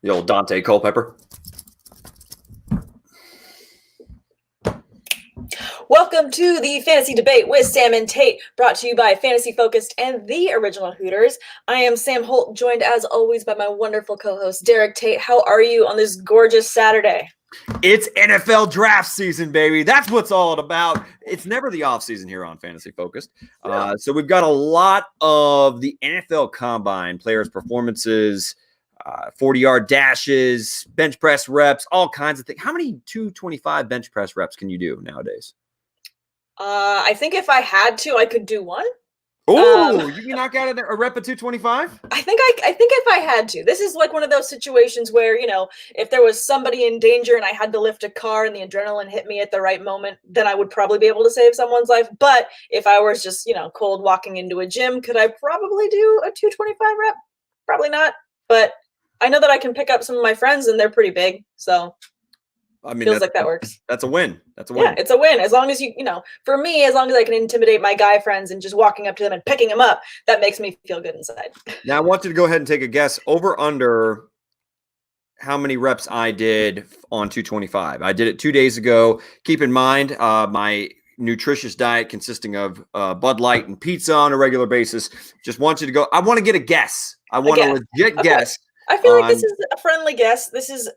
The old Dante Culpepper. Welcome to the Fantasy Debate with Sam and Tate, brought to you by Fantasy Focused and the Original Hooters. I am Sam Holt, joined as always by my wonderful co-host, Derek Tate. How are you on this gorgeous Saturday? It's NFL draft season, baby. That's what's all about. It's never the off season here on Fantasy Focused. So we've got a lot of the NFL Combine players' performances, 40-yard dashes, bench press reps, all kinds of things. How many 225 bench press reps can you do nowadays? I think if I had to, I could do one. Oh, you can knock out a rep at 225? I think if I had to. This is like one of those situations where, if there was somebody in danger and I had to lift a car and the adrenaline hit me at the right moment, then I would probably be able to save someone's life. But if I was just, cold walking into a gym, could I probably do a 225 rep? Probably not. But I know that I can pick up some of my friends and they're pretty big. So feels like that works. That's a win. Yeah, it's a win. As long as for me, as long as I can intimidate my guy friends and just walking up to them and picking them up, that makes me feel good inside. Now I want you to go ahead and take a guess over under how many reps I did on 225. I did it 2 days ago. Keep in mind, my nutritious diet consisting of Bud Light and pizza on a regular basis. Just want you to go. I want to get a guess. I want a legit guess. I feel like this is a friendly guess. This is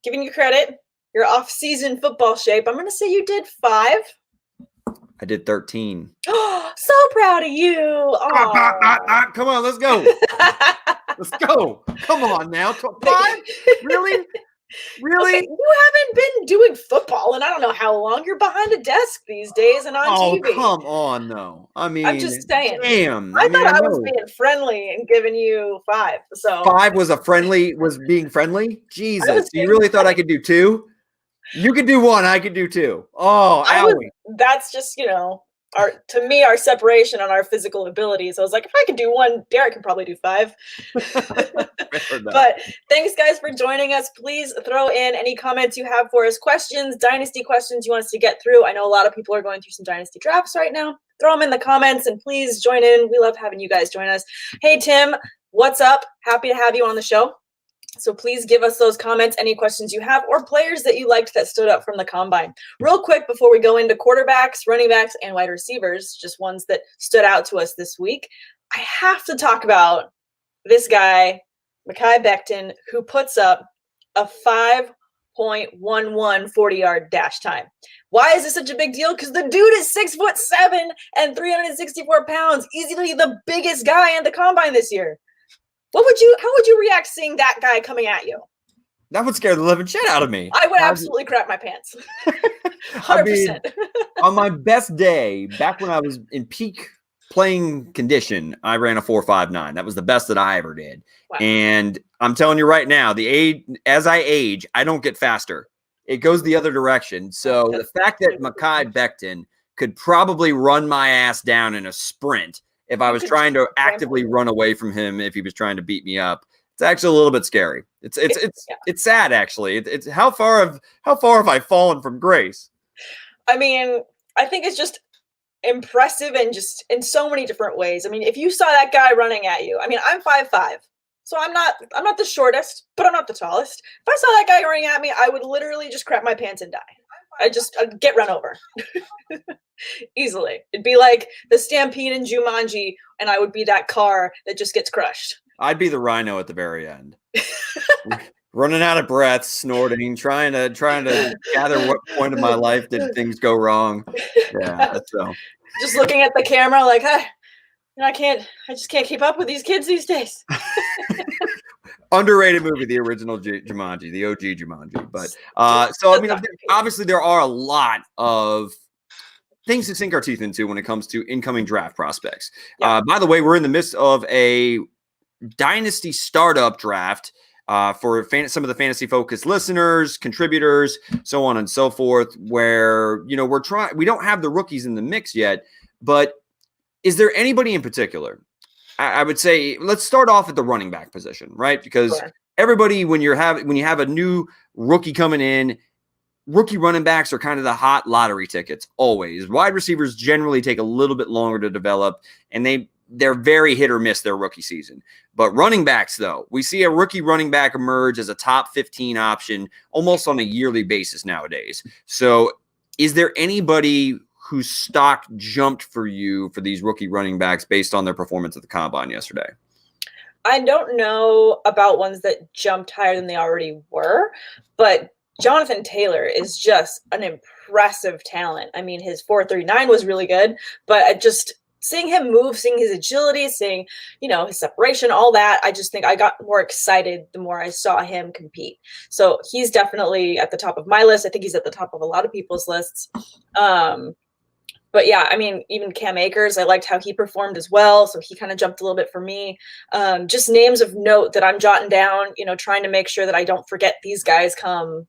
giving you credit. Your off-season football shape. I'm going to say you did 5. I did 13. Oh, so proud of you. Come on, let's go. Let's go. Come on now. 5? Really? Really? Okay, you haven't been doing football in I don't know how long. You're behind a desk these days and on TV. Oh, come on, though. I mean, I'm just saying. Damn. I thought I was being friendly and giving you 5. So 5 was being friendly? Jesus. You really thought I could do 2? You could do 1, I could do 2. Oh, that's just, to me, our separation on our physical abilities. I was like, if I could do 1, Derek can probably do 5. But thanks, guys, for joining us. Please throw in any comments you have for us, questions, dynasty questions you want us to get through. I know a lot of people are going through some dynasty drafts right now. Throw them in the comments and please join in. We love having you guys join us. Hey, Tim, what's up? Happy to have you on the show. So please give us those comments, any questions you have, or players that you liked that stood up from the Combine. Real quick, before we go into quarterbacks, running backs, and wide receivers, just ones that stood out to us this week, I have to talk about this guy, Mekhi Becton, who puts up a 5.11 40-yard dash time. Why is this such a big deal? Because the dude is 6'7" and 364 pounds, easily the biggest guy in the Combine this year. How would you react seeing that guy coming at you? That would scare the living shit out of me. I would absolutely crap my pants. 100%. I mean, on my best day, back when I was in peak playing condition, I ran a 4.59. That was the best that I ever did. Wow. And I'm telling you right now, as I age, I don't get faster. It goes the other direction. So the fact that Mekhi Becton could probably run my ass down in a sprint if I was trying to actively run away from him, if he was trying to beat me up, it's actually a little bit scary. It's sad, actually. It's how far have I fallen from grace? I mean, I think it's just impressive and just in so many different ways. I mean, if you saw that guy running at you, I mean, I'm 5'5", so I'm not the shortest, but I'm not the tallest. If I saw that guy running at me, I would literally just crap my pants and die. I'd get run over. Easily. It'd be like the Stampede in Jumanji, and I would be that car that just gets crushed. I'd be the rhino at the very end. Running out of breath, snorting, trying to gather what point of my life did things go wrong. Yeah, that's so. Just looking at the camera like, I just can't keep up with these kids these days. Underrated movie, the original Jumanji, the OG Jumanji. But so I mean, obviously there are a lot of things to sink our teeth into when it comes to incoming draft prospects. Yeah. By the way, we're in the midst of a dynasty startup draft for some of the fantasy focused listeners, contributors, so on and so forth, where, we don't have the rookies in the mix yet, but is there anybody in particular? I would say, let's start off at the running back position, right? Because everybody, when you have a new rookie coming in, rookie running backs are kind of the hot lottery tickets always. Wide receivers generally take a little bit longer to develop, and they they're very hit or miss their rookie season. But running backs, though, we see a rookie running back emerge as a top 15 option almost on a yearly basis nowadays. So is there anybody whose stock jumped for you for these rookie running backs based on their performance at the combine yesterday? I don't know about ones that jumped higher than they already were, but Jonathan Taylor is just an impressive talent. I mean, his 4.39 was really good, but just seeing him move, seeing his agility, seeing, his separation, all that, I just think I got more excited the more I saw him compete. So he's definitely at the top of my list. I think he's at the top of a lot of people's lists. But yeah, I mean, even Cam Akers, I liked how he performed as well. So he kind of jumped a little bit for me. Just names of note that I'm jotting down, trying to make sure that I don't forget these guys come,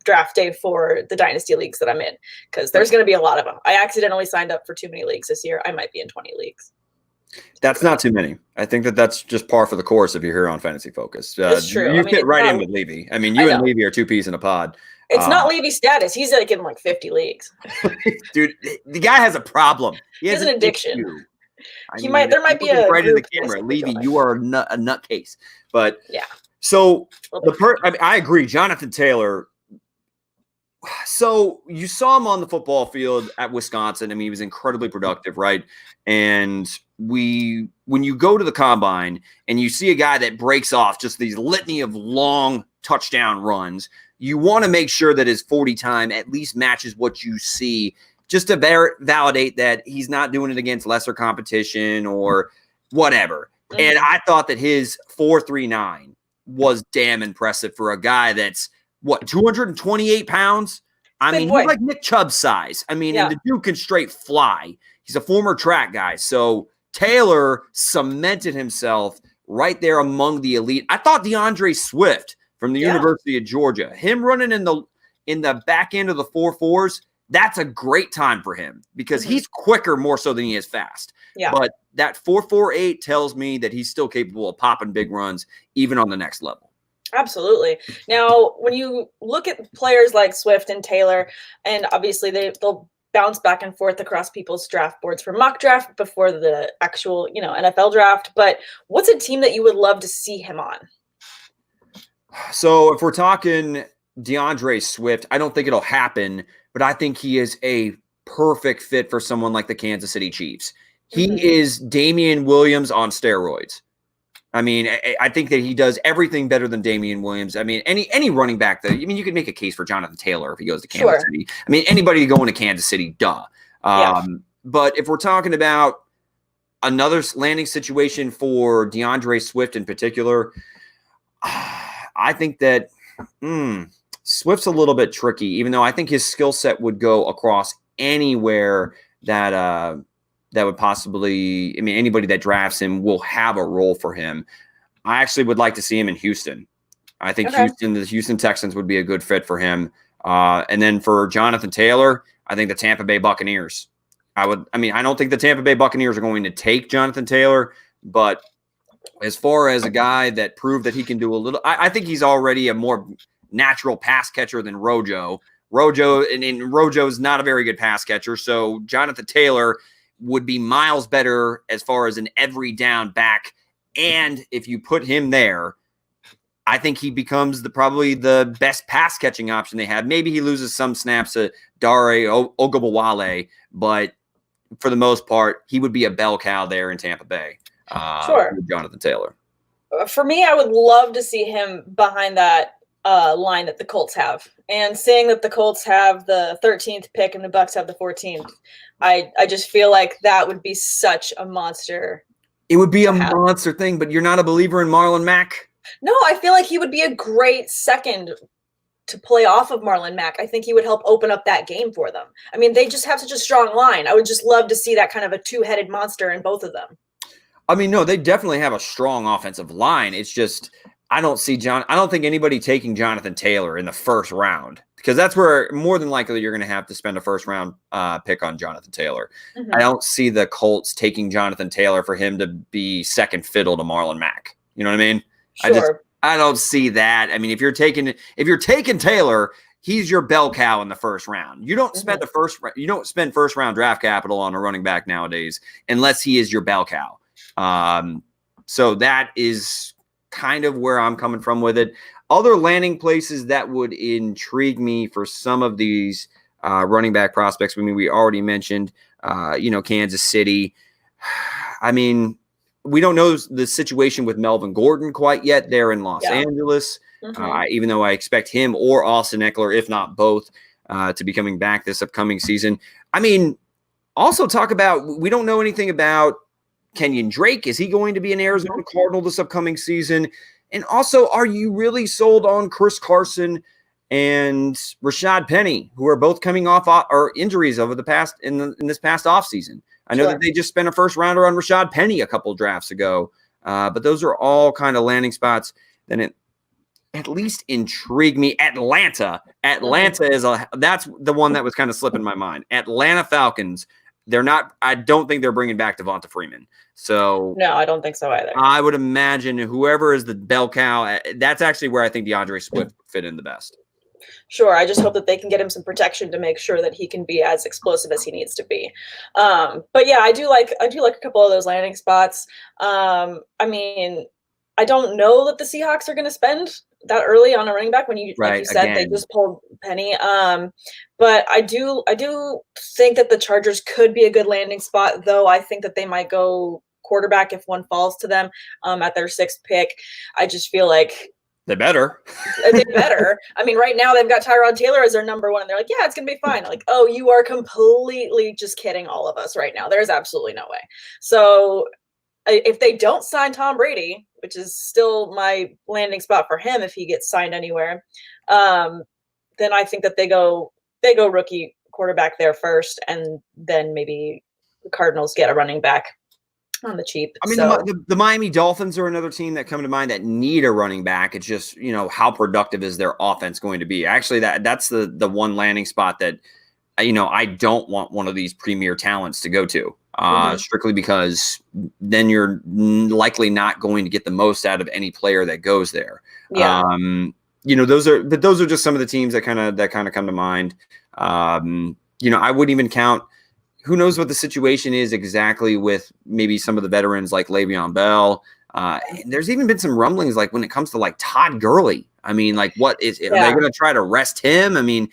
draft day for the dynasty leagues that I'm in, because there's going to be a lot of them. I accidentally signed up for too many leagues this year. I might be in 20 leagues. That's not too many. I think that's just par for the course if you're here on Fantasy Focus. That's true. You fit right in with Levy. I mean, you and Levy are two peas in a pod. It's not Levy status. He's like in like 50 leagues. Dude, the guy has a problem. He has an addiction. There might be a right in the camera. Levy, you are a nutcase. But yeah. So I agree. Jonathan Taylor. So you saw him on the football field at Wisconsin. I mean, he was incredibly productive, right? And when you go to the combine and you see a guy that breaks off just these litany of long touchdown runs, you want to make sure that his 40 time at least matches what you see, just to validate that he's not doing it against lesser competition or whatever. Mm-hmm. And I thought that his 4.39 was damn impressive for a guy that's, 228 pounds? I mean, he's like Nick Chubb's size. I mean, and the dude can straight fly. He's a former track guy. So Taylor cemented himself right there among the elite. I thought DeAndre Swift from the University of Georgia, him running in the back end of the 4.4s, that's a great time for him because he's quicker more so than he is fast. Yeah. But that 4.48 tells me that he's still capable of popping big runs even on the next level. Absolutely. Now, when you look at players like Swift and Taylor, and obviously they'll bounce back and forth across people's draft boards for mock draft before the actual, NFL draft. But what's a team that you would love to see him on? So if we're talking DeAndre Swift, I don't think it'll happen, but I think he is a perfect fit for someone like the Kansas City Chiefs. He is Damian Williams on steroids. I mean, I think that he does everything better than Damian Williams. I mean, any running back that, you could make a case for Jonathan Taylor if he goes to Kansas City. I mean, anybody going to Kansas City, duh. But if we're talking about another landing situation for DeAndre Swift in particular, I think that Swift's a little bit tricky, even though I think his skill set would go across anywhere that would possibly, anybody that drafts him will have a role for him. I actually would like to see him in Houston. I think the Houston Texans would be a good fit for him. And then for Jonathan Taylor, I think the Tampa Bay Buccaneers. I don't think the Tampa Bay Buccaneers are going to take Jonathan Taylor, but as far as a guy that proved that he can do a little, I think he's already a more natural pass catcher than Rojo. Rojo is not a very good pass catcher, so Jonathan Taylor would be miles better as far as an every down back. And if you put him there, I think he becomes probably the best pass catching option they have. Maybe he loses some snaps to Dare Ogabawale, but for the most part, he would be a bell cow there in Tampa Bay. With Jonathan Taylor. For me, I would love to see him behind that line that the Colts have. And seeing that the Colts have the 13th pick and the Bucs have the 14th, I just feel like that would be such a monster. It would be a monster thing, but you're not a believer in Marlon Mack? No, I feel like he would be a great second to play off of Marlon Mack. I think he would help open up that game for them. I mean, they just have such a strong line. I would just love to see that kind of a two-headed monster in both of them. No, they definitely have a strong offensive line. It's just I don't think anybody taking Jonathan Taylor in the first round, because that's where more than likely you're going to have to spend a first round pick on Jonathan Taylor. I don't see the Colts taking Jonathan Taylor for him to be second fiddle to Marlon Mack. You know what I mean? Sure. I don't see that. I mean, if you're taking Taylor, he's your bell cow in the first round. You don't spend first round draft capital on a running back nowadays unless he is your bell cow. So that is kind of where I'm coming from with it. Other landing places that would intrigue me for some of these running back prospects. I mean, we already mentioned, Kansas City. I mean, we don't know the situation with Melvin Gordon quite yet there in Los Angeles, even though I expect him or Austin Eckler, if not both, to be coming back this upcoming season. I mean, also talk about, we don't know anything about Kenyon Drake. Is he going to be an Arizona Cardinal this upcoming season? And also, are you really sold on Chris Carson and Rashad Penny, who are both coming off or injuries over the past in this past offseason? I know that they just spent a first rounder on Rashad Penny a couple drafts ago, but those are all kind of landing spots that at least intrigue me. Atlanta that's the one that was kind of slipping my mind. Atlanta Falcons. I don't think they're bringing back Devonta Freeman. So no, I don't think so either. I would imagine whoever is the bell cow, that's actually where I think DeAndre Swift fit in the best. Sure. I just hope that they can get him some protection to make sure that he can be as explosive as he needs to be. But yeah, I do like a couple of those landing spots. I mean, I don't know that the Seahawks are going to spend that early on a running back when like you said, they just pulled Penny. But I do think that the Chargers could be a good landing spot, though I think that they might go quarterback if one falls to them at their 6th pick. I just feel like they better. I mean, right now they've got Tyrod Taylor as their number 1, and they're like, yeah, it's going to be fine. Like, oh, you are completely just kidding all of us right now. There's absolutely no way. So if they don't sign Tom Brady, which is still my landing spot for him if he gets signed anywhere, then I think that they go rookie quarterback there first, and then maybe the Cardinals get a running back on the cheap. I mean, the Miami Dolphins are another team that come to mind that need a running back. It's just, how productive is their offense going to be? Actually, that's the one landing spot that, I don't want one of these premier talents to go to, strictly because then you're likely not going to get the most out of any player that goes there. Yeah. Those are just some of the teams that kind of come to mind. I wouldn't even count. Who knows what the situation is exactly with maybe some of the veterans like Le'Veon Bell. There's even been some rumblings like when it comes to like Todd Gurley. I mean, like are they going to try to rest him? I mean,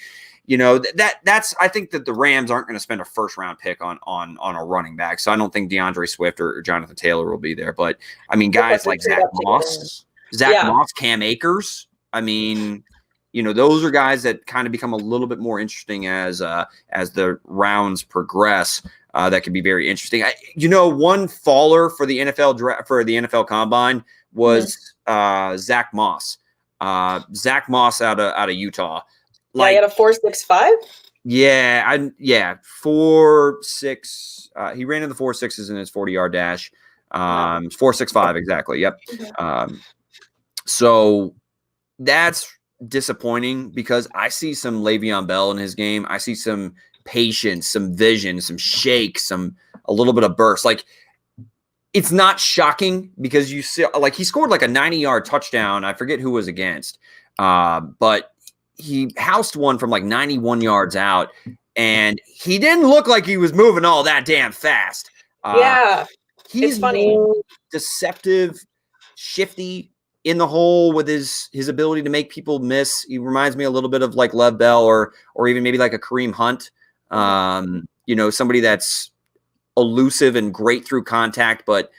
that's I think that the Rams aren't going to spend a first round pick on a running back. So I don't think DeAndre Swift or Jonathan Taylor will be there. But I mean, guys like Zach Moss, Cam Akers. I mean, those are guys that kind of become a little bit more interesting as the rounds progress. That could be very interesting. One faller for the NFL draft for the NFL Combine was Zach Moss. Zach Moss out of Utah. Like, he had a 4.65. Yeah, 4.6. He ran in the 4.6s in his 40-yard dash. 4.65 exactly. Yep. So that's disappointing because I see some Le'Veon Bell in his game. I see some patience, some vision, some shake, a little bit of burst. Like, it's not shocking because you see, like, he scored like a 90-yard touchdown. I forget who was against, but he housed one from like 91 yards out, and he didn't look like he was moving all that damn fast. He's funny, deceptive, shifty in the hole with his ability to make people miss. He reminds me a little bit of like Lev Bell or even maybe like a Kareem Hunt. Somebody that's elusive and great through contact, but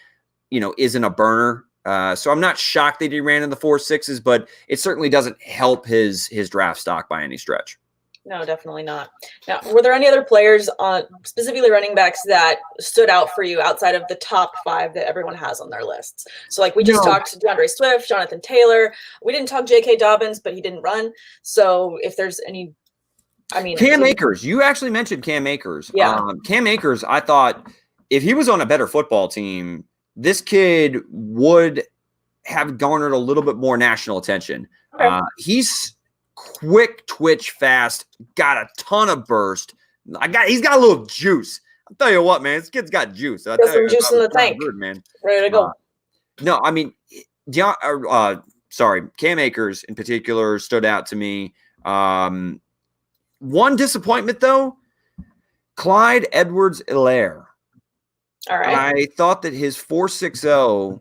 isn't a burner. So I'm not shocked that he ran in the 4.6s, but it certainly doesn't help his draft stock by any stretch. No, definitely not. Now, were there any other players on specifically running backs that stood out for you outside of the top 5 that everyone has on their lists? So like we just talked DeAndre Swift, Jonathan Taylor. We didn't talk J.K. Dobbins, but he didn't run. So if there's any, Cam Akers, you actually mentioned Cam Akers. Yeah. Cam Akers, I thought if he was on a better football team, this kid would have garnered a little bit more national attention. Okay. He's quick, twitch, fast, got a ton of burst. He's got a little juice. I'll tell you what, man, this kid's got juice. Got some juice in the tank, man. Ready to go. Cam Akers in particular stood out to me. One disappointment, though, Clyde Edwards-Helaire. All right. I thought that his 4.60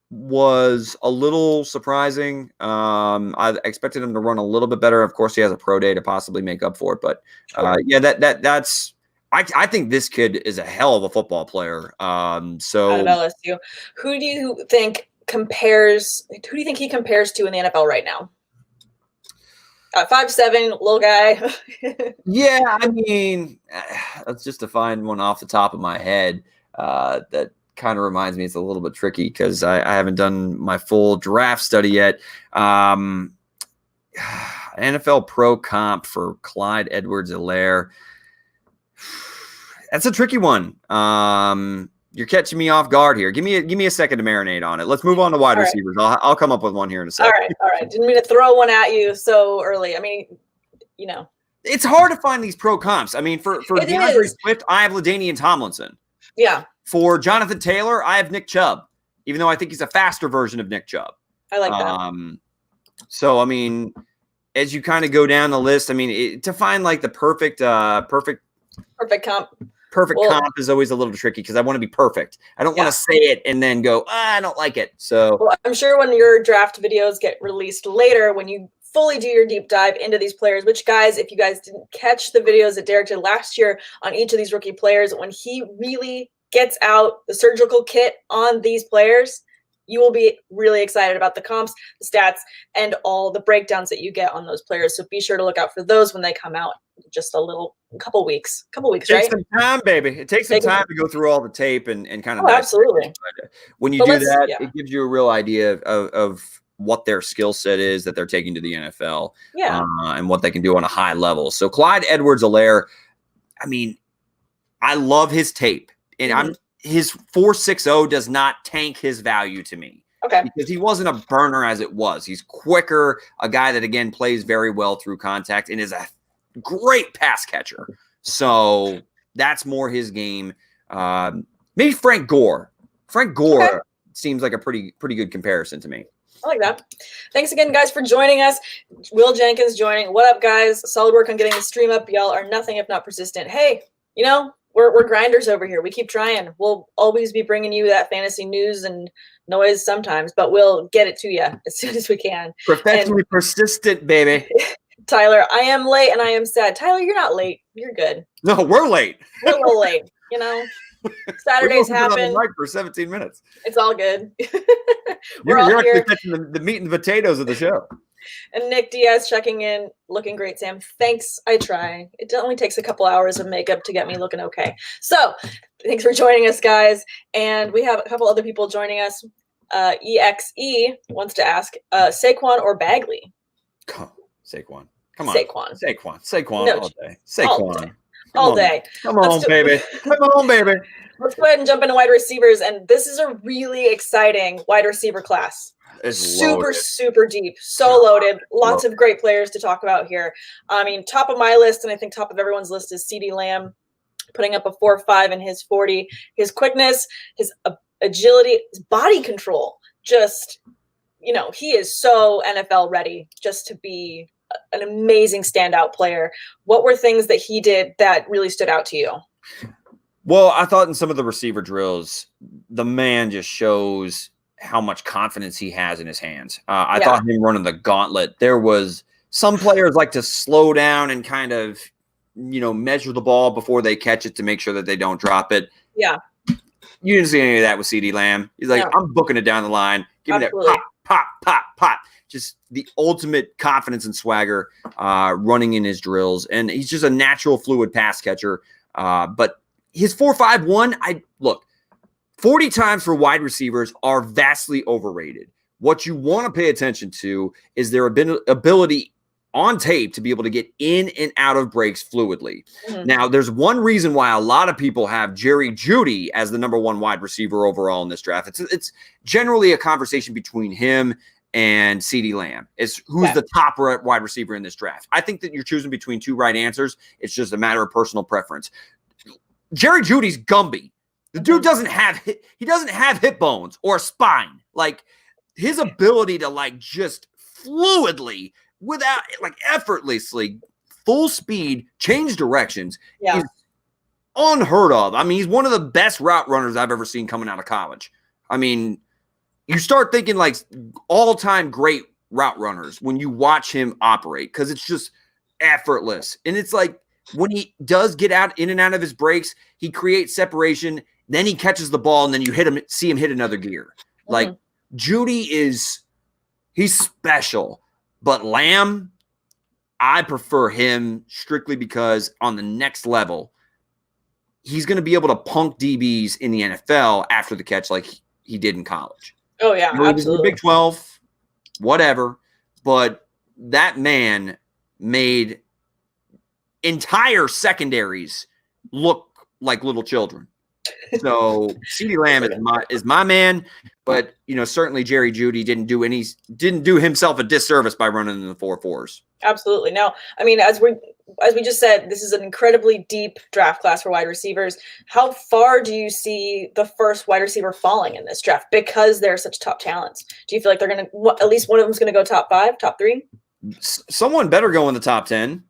was a little surprising. I expected him to run a little bit better. Of course, he has a pro day to possibly make up for it. But yeah, that's. I think this kid is a hell of a football player. So out of LSU, who do you think he compares to in the NFL right now? 5'7", little guy. Yeah, I mean, that's just to find one off the top of my head. That kind of reminds me it's a little bit tricky because I haven't done my full draft study yet. NFL Pro Comp for Clyde Edwards-Helaire. That's a tricky one. You're catching me off guard here. Give me a second to marinate on it. Let's move on to wide receivers. I'll come up with one here in a second. All right. Didn't mean to throw one at you so early. I mean, it's hard to find these pro comps. I mean, for DeAndre Swift, I have LaDainian Tomlinson. Yeah. For Jonathan Taylor, I have Nick Chubb, even though I think he's a faster version of Nick Chubb. I like that. So, I mean, as you kind of go down the list, I mean, to find like the perfect comp. Comp is always a little tricky because I want to be perfect. I don't want to say it and then go, I don't like it. So I'm sure when your draft videos get released later, when you fully do your deep dive into these players, which guys, if you guys didn't catch the videos that Derek did last year on each of these rookie players, when he really gets out the surgical kit on these players, you will be really excited about the comps, the stats, and all the breakdowns that you get on those players. So be sure to look out for those when they come out. Just couple weeks, it takes some time, baby. It takes some time to go through all the tape and kind of. Absolutely. When you do that, it gives you a real idea of what their skill set is that they're taking to the NFL, and what they can do on a high level. So Clyde Edwards-Helaire, I mean, I love his tape, and his 4.60 does not tank his value to me. Okay. Because he wasn't a burner as it was. He's quicker, a guy that again plays very well through contact, and is a great pass catcher. So that's more his game. Maybe Frank Gore. Frank Gore seems like a pretty good comparison to me. I like that. Thanks again, guys, for joining us. Will Jenkins joining. What up, guys? Solid work on getting the stream up. Y'all are nothing if not persistent. Hey, we're grinders over here. We keep trying. We'll always be bringing you that fantasy news and noise sometimes, but we'll get it to you as soon as we can. Professionally persistent, baby. Tyler, I am late and I am sad. Tyler, you're not late. You're good. No, we're late. We're a little late. Saturdays happen. On the mic for 17 minutes. It's all good. You're actually catching the meat and potatoes of the show. And Nick Diaz checking in, looking great, Sam. Thanks. I try. It only takes a couple hours of makeup to get me looking okay. So thanks for joining us, guys. And we have a couple other people joining us. EXE wants to ask Saquon or Bagley? Saquon. Come on. Saquon. No, all day. Saquon. All day. Come on, baby. Come on, baby. Let's go ahead and jump into wide receivers. And this is a really exciting wide receiver class. It's super deep. So loaded. Lots of great players to talk about here. I mean, top of my list, and I think top of everyone's list, is CeeDee Lamb, putting up a 4.5 in his 40. His quickness, his agility, his body control. Just, he is so NFL ready just to be an amazing standout player. What were things that he did that really stood out to you? Well, I thought in some of the receiver drills, the man just shows how much confidence he has in his hands. I thought him running the gauntlet. There was some players like to slow down and kind of, measure the ball before they catch it to make sure that they don't drop it. Yeah. You didn't see any of that with CeeDee Lamb. He's like, I'm booking it down the line. Give me that pop. Just the ultimate confidence and swagger running in his drills. And he's just a natural fluid pass catcher. But his 4.51, 40 times for wide receivers are vastly overrated. What you want to pay attention to is their ability on tape to be able to get in and out of breaks fluidly. Mm-hmm. Now, there's one reason why a lot of people have Jerry Jeudy as the number one wide receiver overall in this draft. It's generally a conversation between him and CeeDee Lamb. It's who's the top wide receiver in this draft. I think that you're choosing between two right answers. It's just a matter of personal preference. Jerry Jeudy's Gumby. The dude doesn't have hip bones or a spine. Like, his ability to just fluidly, without effortlessly full speed, change directions Yeah. is unheard of. I mean, he's one of the best route runners I've ever seen coming out of college. I mean, you start thinking like all-time great route runners when you watch him operate because it's just effortless. And it's like when he does get out in and out of his breaks, he creates separation, then he catches the ball, and then you see him hit another gear. Mm-hmm. Like Judy he's special, but Lamb, I prefer him strictly because on the next level, he's going to be able to punk DBs in the NFL after the catch like he did in college. Oh, yeah, absolutely. Big 12, whatever. But that man made entire secondaries look like little children. So CeeDee Lamb is my man, but certainly Jerry Jeudy didn't do himself a disservice by running in the 4.4s. Absolutely. No, I mean, as we just said, this is an incredibly deep draft class for wide receivers. How far do you see the first wide receiver falling in this draft because they're such top talents? Do you feel like they're going to at least one of them is going to go top 5, top 3? Someone better go in the top 10.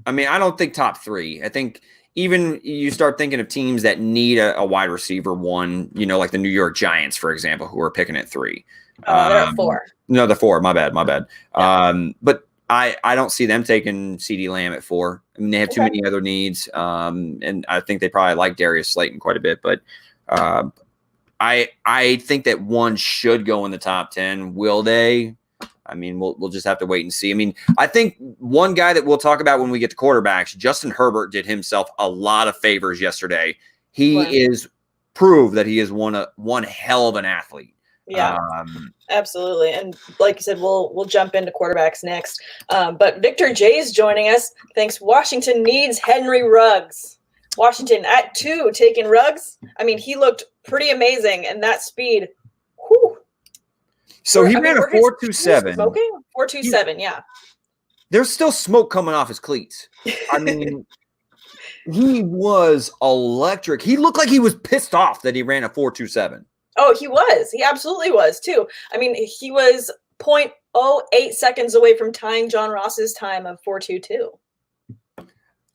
I mean, I don't think top 3. I think even you start thinking of teams that need a wide receiver one, like the New York Giants, for example, who are picking at 3. They're at 4. No, they're 4. My bad. Yeah. But I don't see them taking CeeDee Lamb at 4. I mean, they have too many other needs, and I think they probably like Darius Slayton quite a bit. But I think that one should go in the top 10. Will they? I mean, we'll just have to wait and see. I mean, I think one guy that we'll talk about when we get to quarterbacks, Justin Herbert did himself a lot of favors yesterday. He is proved that he is one hell of an athlete. Yeah, absolutely. And like you said, we'll jump into quarterbacks next. But Victor J is joining us. Thanks. Washington needs Henry Ruggs. Washington at 2 taking Ruggs. I mean, he looked pretty amazing, and that speed. Whew. So he ran a 4.27. Smoking? 4.27, yeah. There's still smoke coming off his cleats. I mean, he was electric. He looked like he was pissed off that he ran a 4.27. Oh, he was. He absolutely was, too. I mean, he was 0.08 seconds away from tying John Ross's time of 4.22.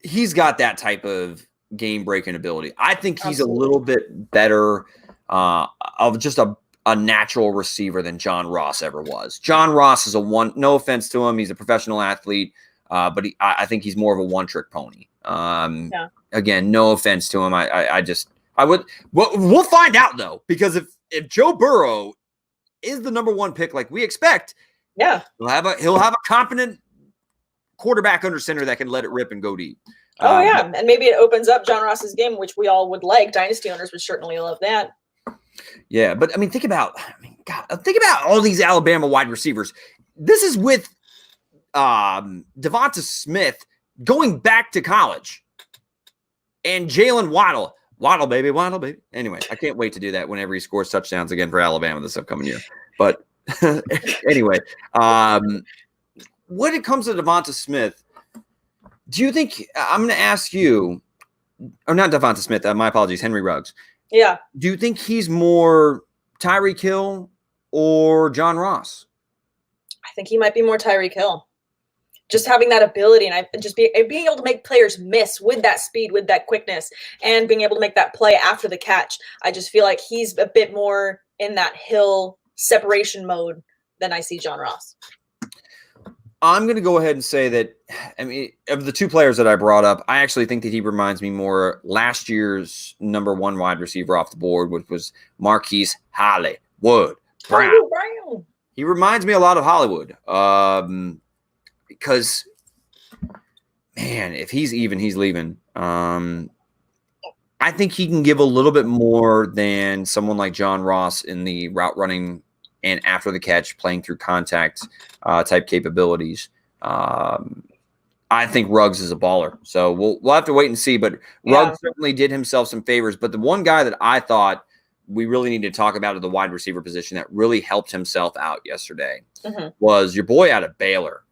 He's got that type of game-breaking ability. I think he's a little bit better of just a natural receiver than John Ross ever was. John Ross is no offense to him, he's a professional athlete, but I think he's more of a one-trick pony. Again, no offense to him. We'll find out though, because if Joe Burrow is the number 1 pick like we expect, he'll have a competent quarterback under center that can let it rip and go deep. And maybe it opens up John Ross's game, which we all would like. Dynasty owners would certainly love that. Yeah, but I mean, think about all these Alabama wide receivers. This is with Devonta Smith going back to college, and Jalen Waddle. Waddle, baby. Anyway, I can't wait to do that whenever he scores touchdowns again for Alabama this upcoming year. But anyway, when it comes to Devonta Smith, do you think – I'm going to ask you – or not Devonta Smith, my apologies, Henry Ruggs. Yeah. Do you think he's more Tyreek Hill or John Ross? I think he might be more Tyreek Hill. Just having that ability and being able to make players miss with that speed, with that quickness, and being able to make that play after the catch. I just feel like he's a bit more in that Hill separation mode than I see John Ross. I'm going to go ahead and say that, I mean, of the 2 players that I brought up, I actually think that he reminds me more last year's number 1 wide receiver off the board, which was Marquise Hollywood Brown. He reminds me a lot of Hollywood. Because, man, if he's leaving. I think he can give a little bit more than someone like John Ross in the route running and after the catch, playing through contact type capabilities. I think Ruggs is a baller. So we'll have to wait and see. But Ruggs certainly did himself some favors. But the one guy that I thought we really need to talk about at the wide receiver position that really helped himself out yesterday was your boy out of Baylor.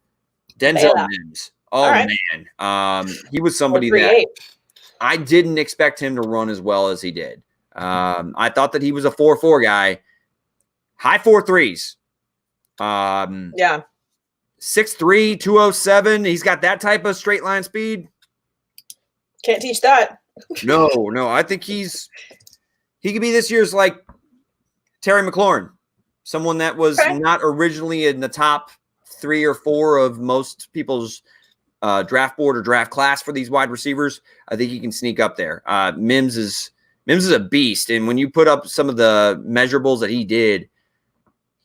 Denzel Mims. Oh, right. Man. He was somebody that I didn't expect him to run as well as he did. I thought that he was a 4.4 guy. High 4.3s. 6'3", 207. He's got that type of straight line speed. Can't teach that. No. I think he could be this year's like Terry McLaurin, someone that was not originally in the top 3 or 4 of most people's draft board or draft class for these wide receivers. I think he can sneak up there. Mims is a beast, and when you put up some of the measurables that he did,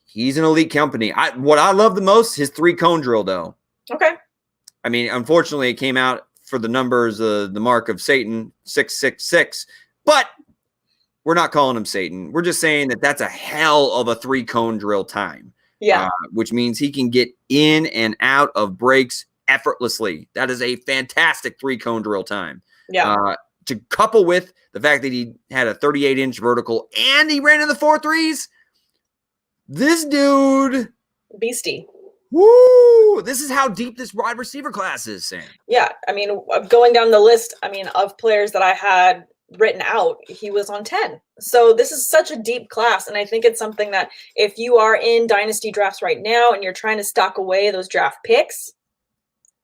he's an elite company. What I love the most, his 3-cone drill, though. Okay. I mean, unfortunately, it came out for the numbers, the mark of Satan, 666, but we're not calling him Satan. We're just saying that that's a hell of a 3-cone drill time. Yeah. Which means he can get in and out of breaks effortlessly. That is a fantastic 3-cone drill time. Yeah. To couple with the fact that he had a 38-inch vertical and he ran in the 4.3s. This dude. Beastie. Woo! This is how deep this wide receiver class is, Sam. Yeah. I mean, going down the list, of players that I had written out, he was on 10. So this is such a deep class. And I think it's something that if you are in dynasty drafts right now and you're trying to stock away those draft picks,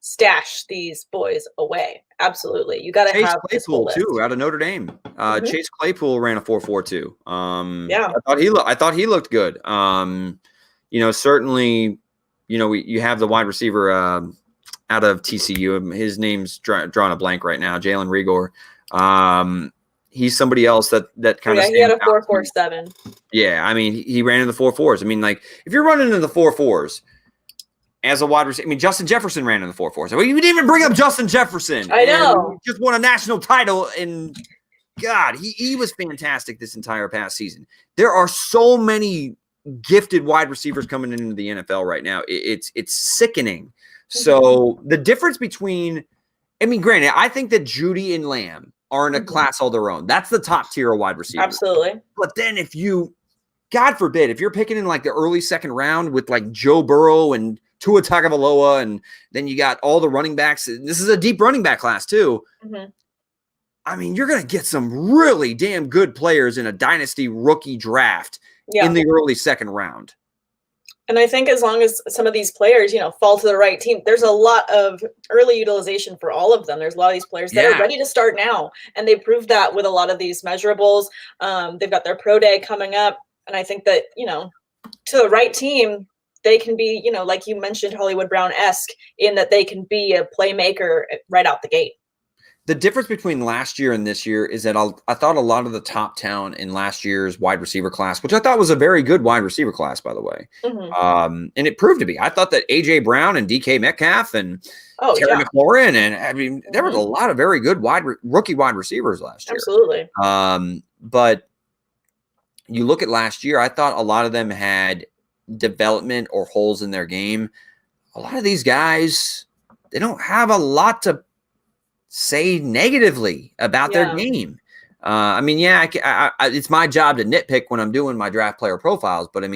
stash these boys away. Absolutely. You got to have Claypool too, out of Notre Dame. Chase Claypool ran a 4.42. Yeah. I thought he looked good. Certainly, you have the wide receiver out of TCU. His name's drawn a blank right now, Jalen Rigor. He's somebody else that kind of. Yeah, he had a 4.47. Yeah, I mean, he ran in the 4.4s. I mean, like if you're running in the 4.4s as a wide receiver, I mean, Justin Jefferson ran in the 4.4s. We didn't even bring up Justin Jefferson. I know. He just won a national title, and God, he was fantastic this entire past season. There are so many gifted wide receivers coming into the NFL right now. It's sickening. So the difference between, granted, I think that Judy and Lamb are in a class all their own. That's the top tier of wide receiver. Absolutely. But then if you, God forbid, if you're picking in like the early second round with like Joe Burrow and Tua Tagovailoa, and then you got all the running backs. This is a deep running back class too. You're going to get some really damn good players in a dynasty rookie draft in the early second round. And I think as long as some of these players, fall to the right team, there's a lot of early utilization for all of them. There's a lot of these players that are ready to start now. And they proved that with a lot of these measurables. They've got their pro day coming up. And I think that, to the right team, they can be, like you mentioned, Hollywood Brown-esque in that they can be a playmaker right out the gate. The difference between last year and this year is that I thought a lot of the top talent in last year's wide receiver class, which I thought was a very good wide receiver class, by the way. And it proved to be. I thought that A.J. Brown and DK Metcalf and Terry McLaurin, and there was a lot of very good rookie wide receivers last year. Absolutely. But you look at last year, I thought a lot of them had development or holes in their game. A lot of these guys, they don't have a lot to say negatively about their game. It's my job to nitpick when I'm doing my draft player profiles, but I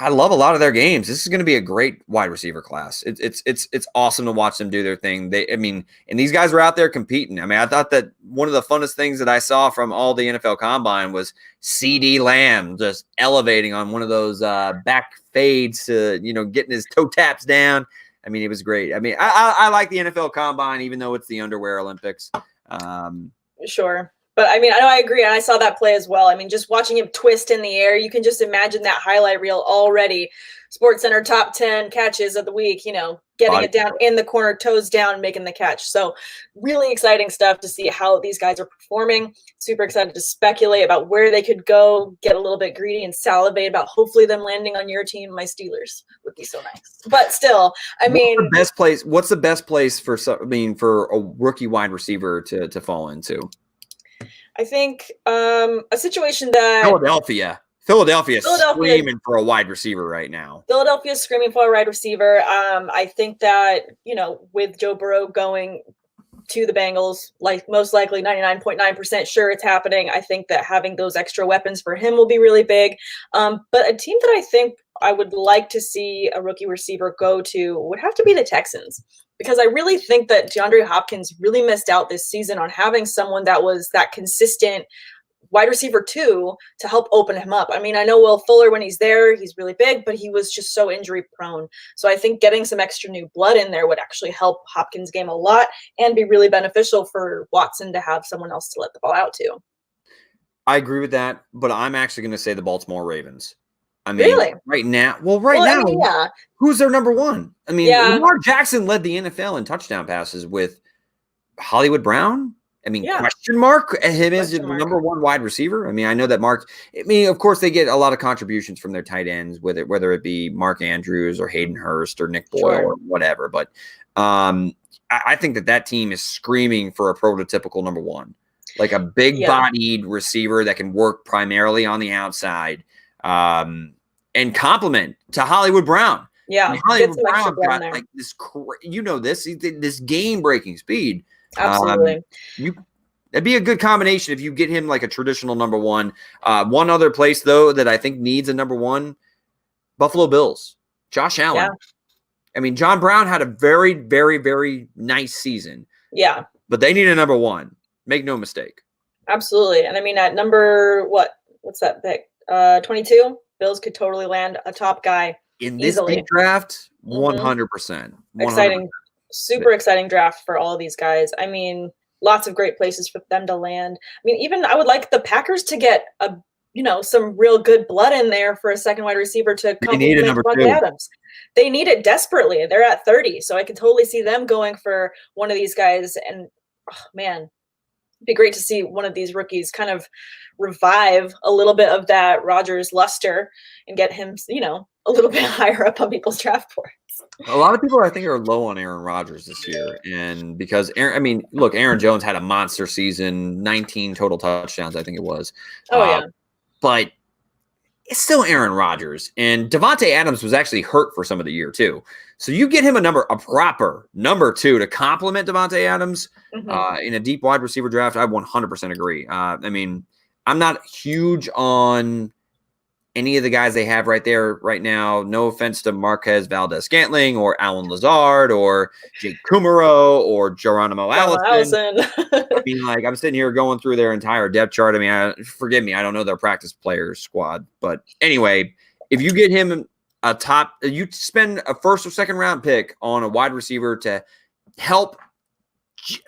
love a lot of their games. This is going to be a great wide receiver class. It's awesome to watch them do their thing. And these guys are out there competing. I thought that one of the funnest things that I saw from all the NFL Combine was CD Lamb just elevating on one of those back fades to, getting his toe taps down. It was great. I like the NFL Combine, even though it's the underwear Olympics. Sure. But I know I agree. And I saw that play as well. Just watching him twist in the air, you can just imagine that highlight reel already. SportsCenter top 10 catches of the week, getting it down in the corner, toes down, making the catch. So really exciting stuff to see how these guys are performing. Super excited to speculate about where they could go, get a little bit greedy and salivate about hopefully them landing on your team. My Steelers would be so nice. But still, what's the best place for a rookie wide receiver to fall into? I think a situation that Philadelphia screaming for a wide receiver right now. Philadelphia is screaming for a wide receiver. I think that, with Joe Burrow going to the Bengals, like most likely 99.9% sure it's happening. I think that having those extra weapons for him will be really big. But a team that I think I would like to see a rookie receiver go to would have to be the Texans. Because I really think that DeAndre Hopkins really missed out this season on having someone that was that consistent wide receiver 2 to help open him up. I mean, I know Will Fuller, when he's there, he's really big, but he was just so injury prone. So I think getting some extra new blood in there would actually help Hopkins' game a lot and be really beneficial for Watson to have someone else to let the ball out to. I agree with that, but I'm actually going to say the Baltimore Ravens. I mean, really? right now, yeah. Who's their number one? I mean, Lamar Jackson led the NFL in touchdown passes with Hollywood Brown. I mean, question mark him as the number one wide receiver. I mean, I know that of course they get a lot of contributions from their tight ends, whether it be Mark Andrews or Hayden Hurst or Nick Boyle or whatever. But I think that team is screaming for a prototypical number one, like a big bodied receiver that can work primarily on the outside and complement to Hollywood Brown. Yeah. I mean, Hollywood Brown got like this game breaking speed. Absolutely. That'd be a good combination if you get him like a traditional number one. One other place, though, that I think needs a number one, Buffalo Bills, Josh Allen. Yeah. I mean, John Brown had a very, very, very nice season. Yeah. But they need a number one. Make no mistake. Absolutely. And I mean, at number, what's that pick? 22, Bills could totally land a top guy in this big draft. 100%. Exciting. Super exciting draft for all of these guys. I mean, lots of great places for them to land. I mean, even I would like the Packers to get some real good blood in there for a second wide receiver to complement Davante Adams. They need it desperately. They're at 30, so I can totally see them going for one of these guys. And man, it'd be great to see one of these rookies kind of revive a little bit of that Rodgers luster and get him, a little bit higher up on people's draft boards. A lot of people, I think, are low on Aaron Rodgers this year. And because, Aaron Jones had a monster season, 19 total touchdowns, I think it was. But it's still Aaron Rodgers. And Davante Adams was actually hurt for some of the year, too. So you get him a proper number 2 to complement Davante Adams in a deep wide receiver draft. I 100% agree. I'm not huge on any of the guys they have right there right now. No offense to Marquez Valdez-Scantling or Alan Lazard or Jake Kumaro or Geronimo Allison. I'm sitting here going through their entire depth chart. Forgive me, I don't know their practice players squad. But anyway, if you get him you spend a first or second round pick on a wide receiver to help.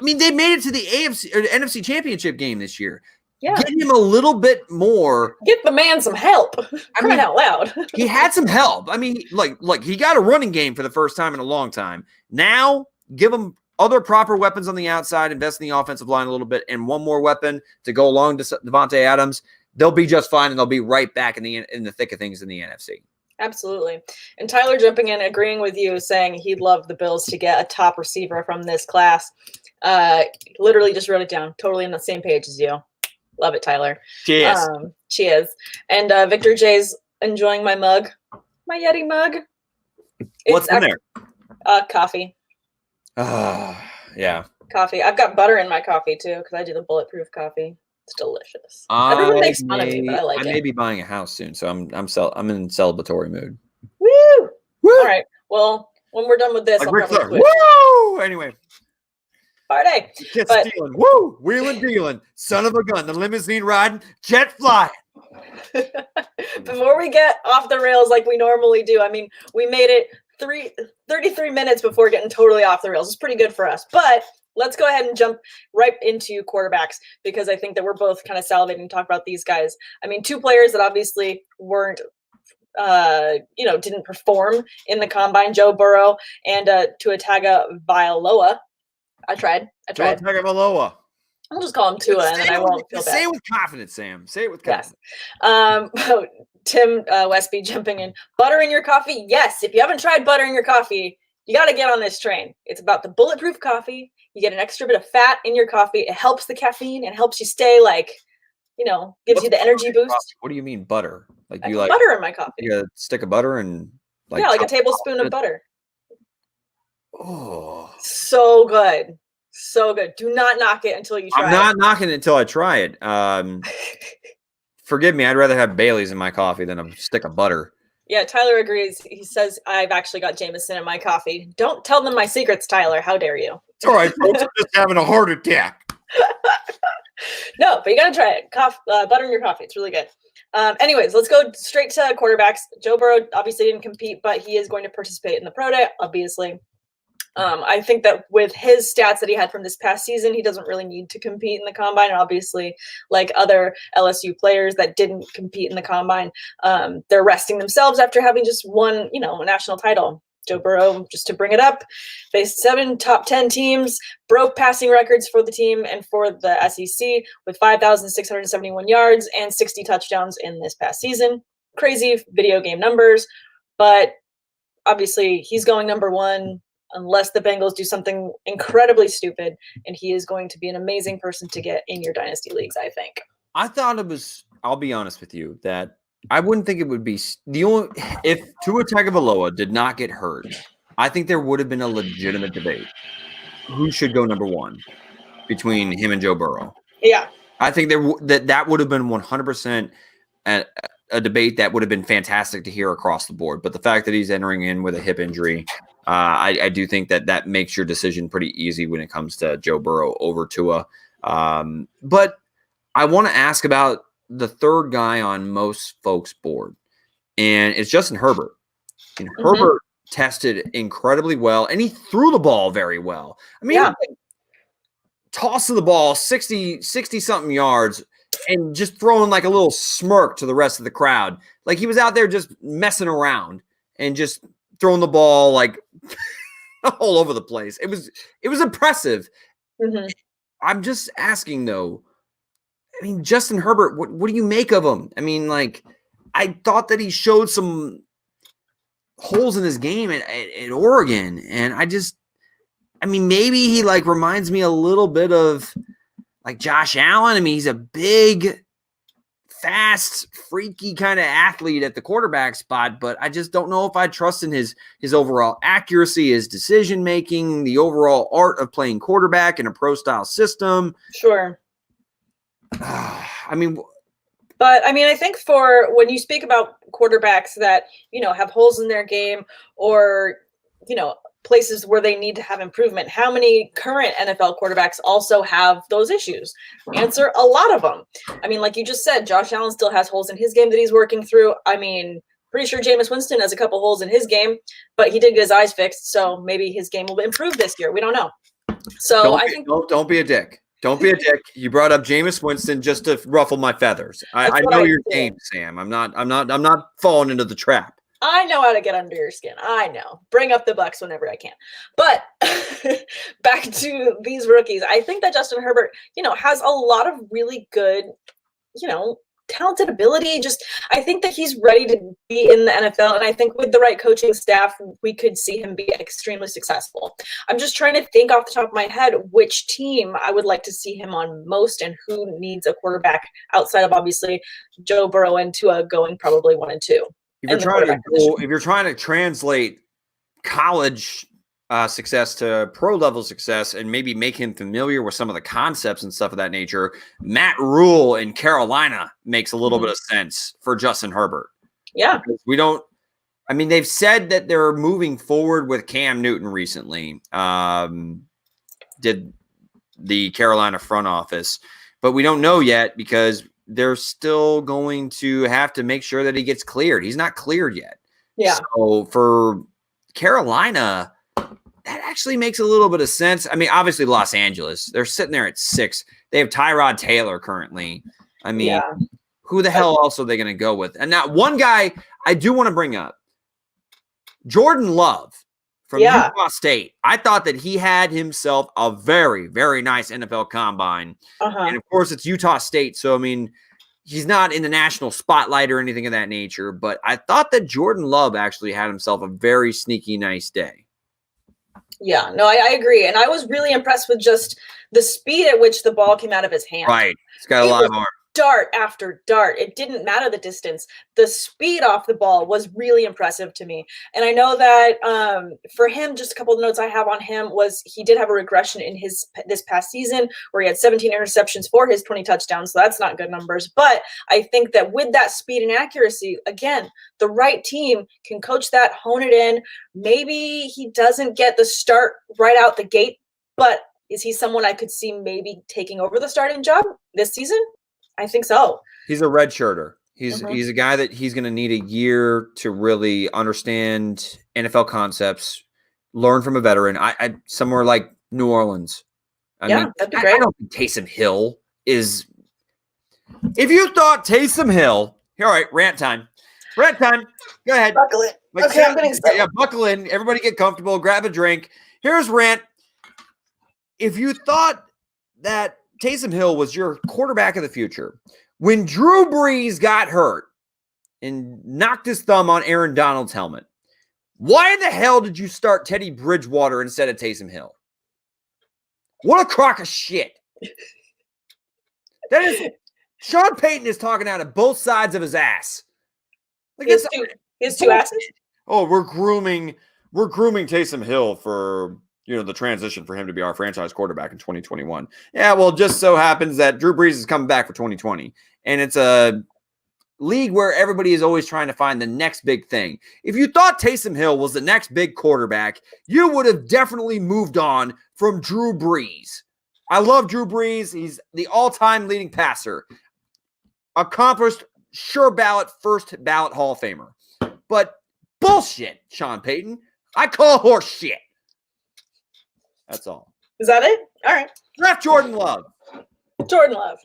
They made it to the AFC or the NFC Championship game this year. Yeah. Get him a little bit more. Get the man some help. Crying out loud. He had some help. He got a running game for the first time in a long time. Now, give him other proper weapons on the outside, invest in the offensive line a little bit, and one more weapon to go along to Davante Adams. They'll be just fine, and they'll be right back in the thick of things in the NFC. Absolutely. And Tyler jumping in, agreeing with you, saying he'd love the Bills to get a top receiver from this class. Literally just wrote it down. Totally on the same page as you. Love it, Tyler. Cheers. Cheers. And Victor J's enjoying my mug, my Yeti mug. What's in there? Coffee. Yeah. Coffee. I've got butter in my coffee too because I do the bulletproof coffee. It's delicious. Everyone makes fun of me, but I like it. I may be buying a house soon, so I'm in celebratory mood. Woo! All right. Well, when we're done with this, I'll probably switch. Woo! Anyway. Party. Stealing. Woo! Wheeling, dealing. Son of a gun. The limousine riding. Jet flying. Before we get off the rails like we normally do, we made it 33 minutes before getting totally off the rails. It's pretty good for us. But let's go ahead and jump right into quarterbacks because I think that we're both kind of salivating to talk about these guys. Two players that obviously weren't didn't perform in the combine, Joe Burrow and Tua Tagovailoa. I tried. Tua Tagovailoa. I'll just call him Tua, and then I won't feel bad. Say it with confidence, Sam. Say it with confidence. Yes. Tim Westby jumping in. Butter in your coffee? Yes. If you haven't tried butter in your coffee, you got to get on this train. It's about the bulletproof coffee. You get an extra bit of fat in your coffee. It helps the caffeine and helps you stay gives you the energy boost. What do you mean butter? I put butter in my coffee. You got a stick of butter and like a tablespoon of butter. Oh, so good. So good. Do not knock it until you try it. I'm not knocking it until I try it. Forgive me. I'd rather have Bailey's in my coffee than a stick of butter. Yeah, Tyler agrees. He says, I've actually got Jameson in my coffee. Don't tell them my secrets, Tyler. How dare you? It's all right, folks. I'm just having a heart attack. No, but you gotta try it. Butter in your coffee. It's really good. Anyways, let's go straight to quarterbacks. Joe Burrow obviously didn't compete, but he is going to participate in the Pro Day, obviously. I think that with his stats that he had from this past season, he doesn't really need to compete in the combine. And obviously, like other LSU players that didn't compete in the combine, they're resting themselves after having just won, a national title. Joe Burrow, just to bring it up, faced 7 top 10 teams, broke passing records for the team and for the SEC with 5,671 yards and 60 touchdowns in this past season. Crazy video game numbers, but obviously he's going number 1 unless the Bengals do something incredibly stupid, and he is going to be an amazing person to get in your dynasty leagues, I think. I thought it was, I'll be honest with you, that I wouldn't think it would be the only if Tua Tagovailoa did not get hurt. I think there would have been a legitimate debate who should go number 1 between him and Joe Burrow. Yeah, I think that would have been 100% a debate that would have been fantastic to hear across the board. But the fact that he's entering in with a hip injury, I do think that makes your decision pretty easy when it comes to Joe Burrow over Tua. But I want to ask about the third guy on most folks' board, and it's Justin Herbert. And Herbert tested incredibly well, and he threw the ball very well. I mean, toss of the ball 60-something yards and just throwing like a little smirk to the rest of the crowd. Like he was out there just messing around and just throwing the ball like all over the place. It was impressive. I'm just asking though, I mean, Justin Herbert, what do you make of him? I mean, like, I thought that he showed some holes in his game at Oregon. And maybe he like reminds me a little bit of like Josh Allen. I mean, he's a big, fast, freaky kind of athlete at the quarterback spot, but I just don't know if I trust in his overall accuracy, his decision-making, the overall art of playing quarterback in a pro-style system. Sure. I think for when you speak about quarterbacks that, have holes in their game or, places where they need to have improvement, how many current NFL quarterbacks also have those issues? Answer: a lot of them. I mean, like you just said, Josh Allen still has holes in his game that he's working through. I mean, pretty sure Jameis Winston has a couple holes in his game, but he did get his eyes fixed, so maybe his game will improve this year. We don't know. So don't be a dick. Don't be a dick. You brought up Jameis Winston just to ruffle my feathers. I know your game, Sam. I'm not falling into the trap. I know how to get under your skin. I know. Bring up the Bucks whenever I can. But back to these rookies. I think that Justin Herbert, has a lot of really good, talented ability. I think that he's ready to be in the NFL. And I think with the right coaching staff, we could see him be extremely successful. I'm just trying to think off the top of my head which team I would like to see him on most and who needs a quarterback outside of obviously Joe Burrow and Tua going probably 1 and 2. If you're trying to translate college success to pro level success and maybe make him familiar with some of the concepts and stuff of that nature, Matt Rule in Carolina makes a little bit of sense for Justin Herbert. Yeah. Because they've said that they're moving forward with Cam Newton recently, did the Carolina front office, but we don't know yet because they're still going to have to make sure that he gets cleared. He's not cleared yet. Yeah. So for Carolina, that actually makes a little bit of sense. I mean, obviously Los Angeles, they're sitting there at 6. They have Tyrod Taylor currently. I mean, who the hell else are they going to go with? And now one guy I do want to bring up, Jordan Love from Utah State. I thought that he had himself a very, very nice NFL combine. And of course it's Utah State. So, I mean, he's not in the national spotlight or anything of that nature, but I thought that Jordan Love actually had himself a very sneaky nice day. Yeah, no, I agree. And I was really impressed with just the speed at which the ball came out of his hand. Right. He's got a lot of arm. Dart after dart. It didn't matter the distance. The speed off the ball was really impressive to me. And I know that for him, just a couple of notes I have on him was he did have a regression in this past season where he had 17 interceptions for his 20 touchdowns. So that's not good numbers. But I think that with that speed and accuracy, again, the right team can coach that, hone it in. Maybe he doesn't get the start right out the gate, but Is he someone I could see maybe taking over the starting job this season? I think so. He's a red shirter. He's a guy that he's going to need a year to really understand NFL concepts, learn from a veteran. I somewhere like New Orleans. I mean, that'd be great. I don't think Taysom Hill is. If you thought Taysom Hill, all right, rant time. Rant time. Go ahead. Buckle it. Okay, I'm getting set. Yeah, buckle in. Everybody get comfortable. Grab a drink. Here's rant. If you thought that Taysom Hill was your quarterback of the future, when Drew Brees got hurt and knocked his thumb on Aaron Donald's helmet, why in the hell did you start Teddy Bridgewater instead of Taysom Hill? What a crock of shit. That is, Sean Payton is talking out of both sides of his ass. Like He has two asses? Oh, we're grooming Taysom Hill for, the transition for him to be our franchise quarterback in 2021. Yeah, well, just so happens that Drew Brees is coming back for 2020. And it's a league where everybody is always trying to find the next big thing. If you thought Taysom Hill was the next big quarterback, you would have definitely moved on from Drew Brees. I love Drew Brees. He's the all-time leading passer. Accomplished, first ballot Hall of Famer. But bullshit, Sean Payton. I call horse shit. That's all. Is that it? All right. Draft Jordan Love. Jordan Love.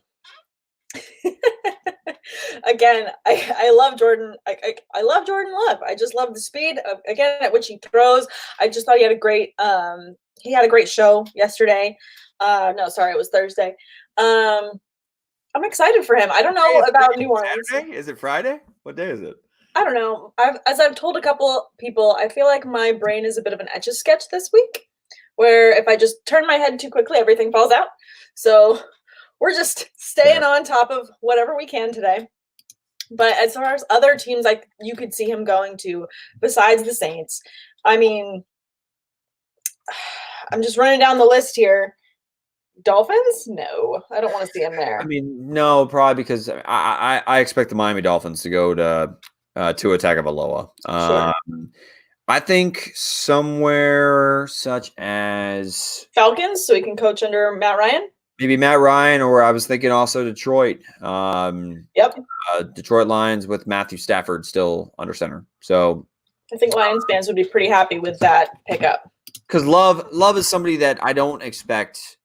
Again, I love Jordan. I love Jordan Love. I just love the speed at which he throws. I just thought he had a great show yesterday. No, sorry, it was Thursday. I'm excited for him. I don't know about New Orleans. Saturday? Is it Friday? What day is it? I don't know. As I've told a couple people, I feel like my brain is a bit of an Etch-a-Sketch this week, where if I just turn my head too quickly, everything falls out. So we're just staying on top of whatever we can today. But as far as other teams, you could see him going to, besides the Saints. I mean, I'm just running down the list here. Dolphins? No, I don't want to see him there. I mean, no, probably because I expect the Miami Dolphins to go to Tua Tagovailoa. Sure. I think somewhere such as Falcons, so he can coach under Matt Ryan. Maybe Matt Ryan, or I was thinking also Detroit. Yep. Detroit Lions with Matthew Stafford still under center. So I think Lions fans would be pretty happy with that pickup. Because Love is somebody that I don't expect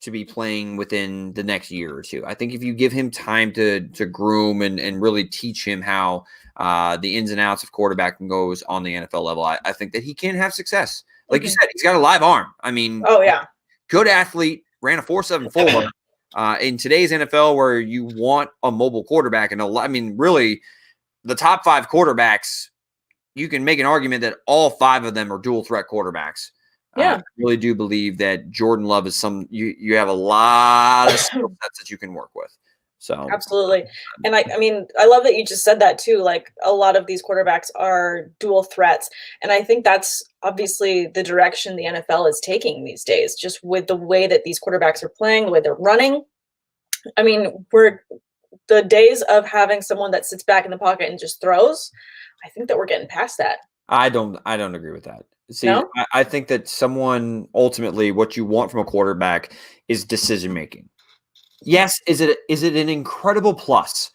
to be playing within the next year or two. I think if you give him time to groom and really teach him how the ins and outs of quarterbacking goes on the NFL level, I think that he can have success. Like you said, he's got a live arm. I mean, oh yeah, good athlete, ran a 4.74. In today's NFL, where you want a mobile quarterback, and I mean, really, the top 5 quarterbacks, you can make an argument that all 5 of them are dual threat quarterbacks. Yeah, I really do believe that Jordan Love is you have a lot of skill sets that you can work with. So absolutely. And I mean, I love that you just said that too. Like, a lot of these quarterbacks are dual threats. And I think that's obviously the direction the NFL is taking these days, just with the way that these quarterbacks are playing, the way they're running. I mean, the days of having someone that sits back in the pocket and just throws, I think that we're getting past that. I don't agree with that. See, no? I think that someone ultimately, what you want from a quarterback is decision making. Yes, is it an incredible plus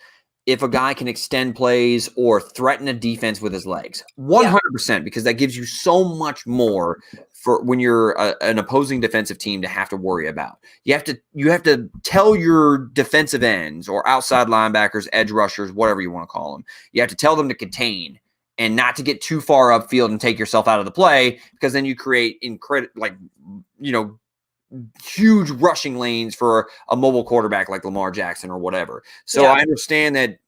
if a guy can extend plays or threaten a defense with his legs? 100%, because that gives you so much more for when you're an opposing defensive team to have to worry about. You have to tell your defensive ends or outside linebackers, edge rushers, whatever you want to call them. You have to tell them to contain and not to get too far upfield and take yourself out of the play, because then you create huge rushing lanes for a mobile quarterback like Lamar Jackson or whatever. So I understand that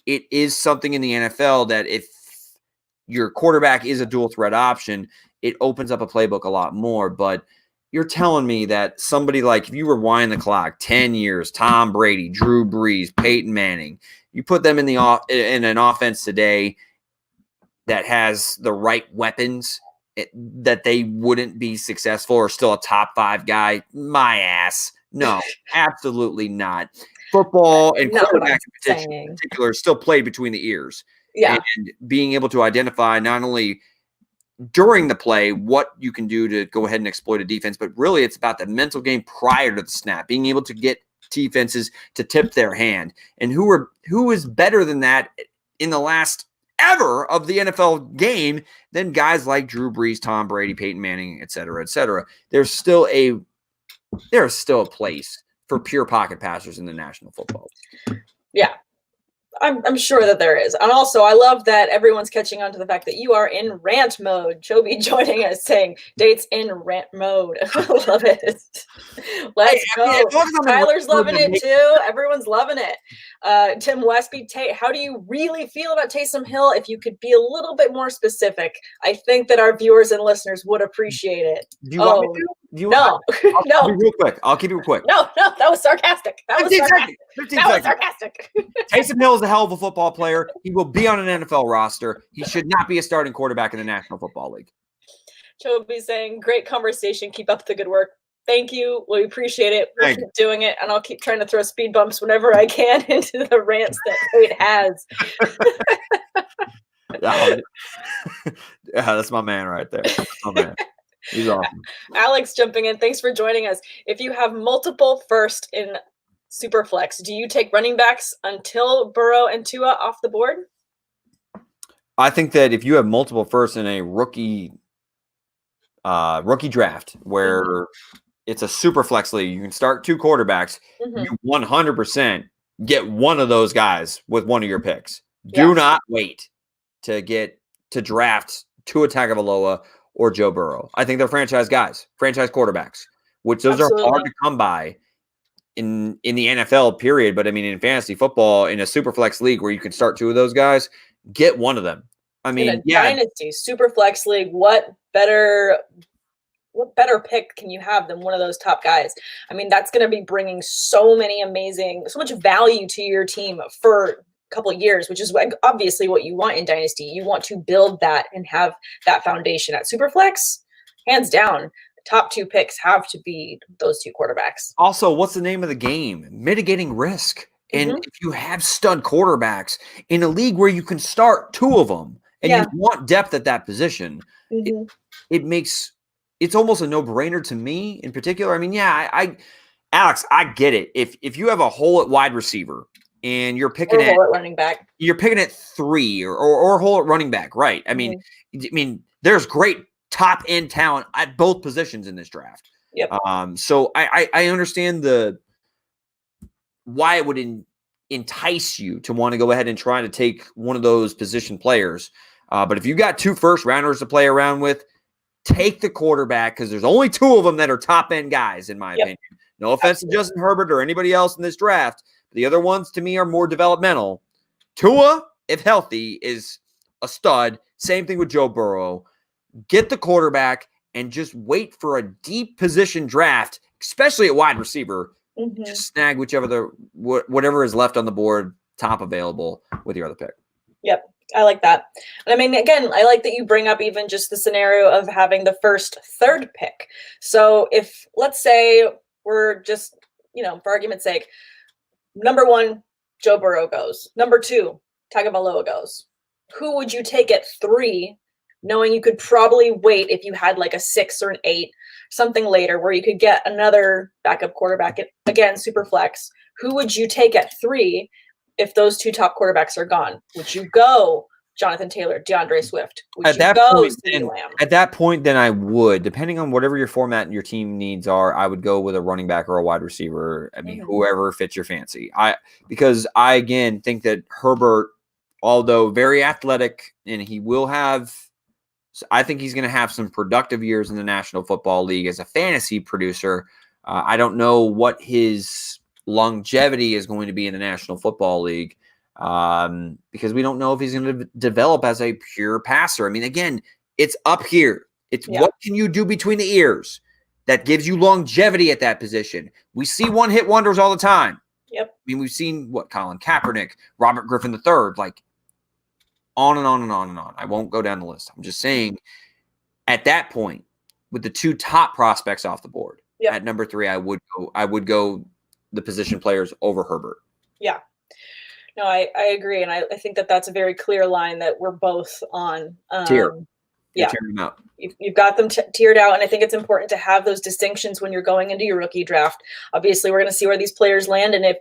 it is something in the NFL that if your quarterback is a dual threat option, it opens up a playbook a lot more. But you're telling me that somebody like, if you rewind the clock 10 years, Tom Brady, Drew Brees, Peyton Manning, you put them in an offense today that has the right weapons, that they wouldn't be successful or still a top 5 guy? My ass. No, absolutely not. Football and quarterback in particular is still played between the ears. Yeah. And being able to identify not only during the play, what you can do to go ahead and exploit a defense, but really it's about the mental game prior to the snap, being able to get defenses to tip their hand. And who is better than that in the last ever of the NFL game than guys like Drew Brees, Tom Brady, Peyton Manning, et cetera, et cetera. There's still a place for pure pocket passers in the National Football League. Yeah. I'm sure that there is. And also, I love that everyone's catching on to the fact that you are in rant mode. Chobi joining us saying, Date's in rant mode. I love it. Let's go. Tyler's loving it too. Everyone's loving it. Tim Westby, Tate, how do you really feel about Taysom Hill? If you could be a little bit more specific, I think that our viewers and listeners would appreciate it. Do you want me to? No. I'll be real quick. I'll keep it quick. No, that was sarcastic. That was sarcastic. Taysom Hill is a hell of a football player. He will be on an NFL roster. He should not be a starting quarterback in the National Football League. Chobi saying, great conversation. Keep up the good work. Thank you. We appreciate it. We'll keep doing it, and I'll keep trying to throw speed bumps whenever I can into the rants that Tate has. That's my man right there. That's my man. He's awesome. Alex jumping in. Thanks for joining us. If you have multiple first in Superflex, do you take running backs until Burrow and Tua off the board? I think that if you have multiple firsts in a rookie draft where it's a Superflex league, you can start 2 quarterbacks. You 100% get one of those guys with one of your picks. Do not wait to draft Tua Tagovailoa or Joe Burrow. I think they're franchise guys, franchise quarterbacks, which those are hard to come by in the NFL period. But I mean, in fantasy football, in a super flex league where you can start 2 of those guys, get one of them. I mean, in a dynasty super flex league, what better pick can you have than one of those top guys? I mean, that's going to be bringing so much value to your team for couple of years, which is obviously what you want in dynasty. You want to build that and have that foundation. At Superflex, hands down, top 2 picks have to be those 2 quarterbacks. Also, what's the name of the game? Mitigating risk. And if you have stud quarterbacks in a league where you can start 2 of them and you want depth at that position, it's almost a no-brainer to me in particular. I mean, Alex, I get it. If you have a hole at wide receiver and you're picking at running back, you're picking at 3 or hole at running back, right? I mean, there's great top end talent at both positions in this draft. Yep. So I understand why it would entice you to want to go ahead and try to take one of those position players. But if you got 2 first rounders to play around with, take the quarterback, because there's only 2 of them that are top end guys, in my opinion. No offense to Justin Herbert or anybody else in this draft. The other ones, to me, are more developmental. Tua, if healthy, is a stud. Same thing with Joe Burrow. Get the quarterback and just wait for a deep position draft, especially at wide receiver. Just snag whatever is left on the board, top available with your other pick. Yep, I like that. And I mean, again, I like that you bring up even just the scenario of having the first, third pick. So if, let's say, we're just, for argument's sake, number 1, Joe Burrow goes. Number 2, Tagovailoa goes. Who would you take at 3, knowing you could probably wait if you had like a 6 or an 8, something later where you could get another backup quarterback, again, super flex? Who would you take at 3 if those 2 top quarterbacks are gone? Would you go Jonathan Taylor, DeAndre Swift? At that point, then I would, depending on whatever your format and your team needs are, I would go with a running back or a wide receiver. I mean, whoever fits your fancy. Because I again think that Herbert, although very athletic, and he will have, I think he's going to have some productive years in the National Football League as a fantasy producer. I don't know what his longevity is going to be in the National Football League. Because we don't know if he's going to develop as a pure passer. I mean, again, it's up here. It's what can you do between the ears that gives you longevity at that position. We see one-hit wonders all the time. Yep. I mean, we've seen Colin Kaepernick, Robert Griffin III, like on and on and on and on. I won't go down the list. I'm just saying at that point, with the 2 top prospects off the board, at number 3, I would go the position players over Herbert. Yeah. No, I agree. And I think that that's a very clear line that we're both on. Tier. Yeah. Tearing them out. You've got them tiered out, and I think it's important to have those distinctions when you're going into your rookie draft. Obviously, we're going to see where these players land, and if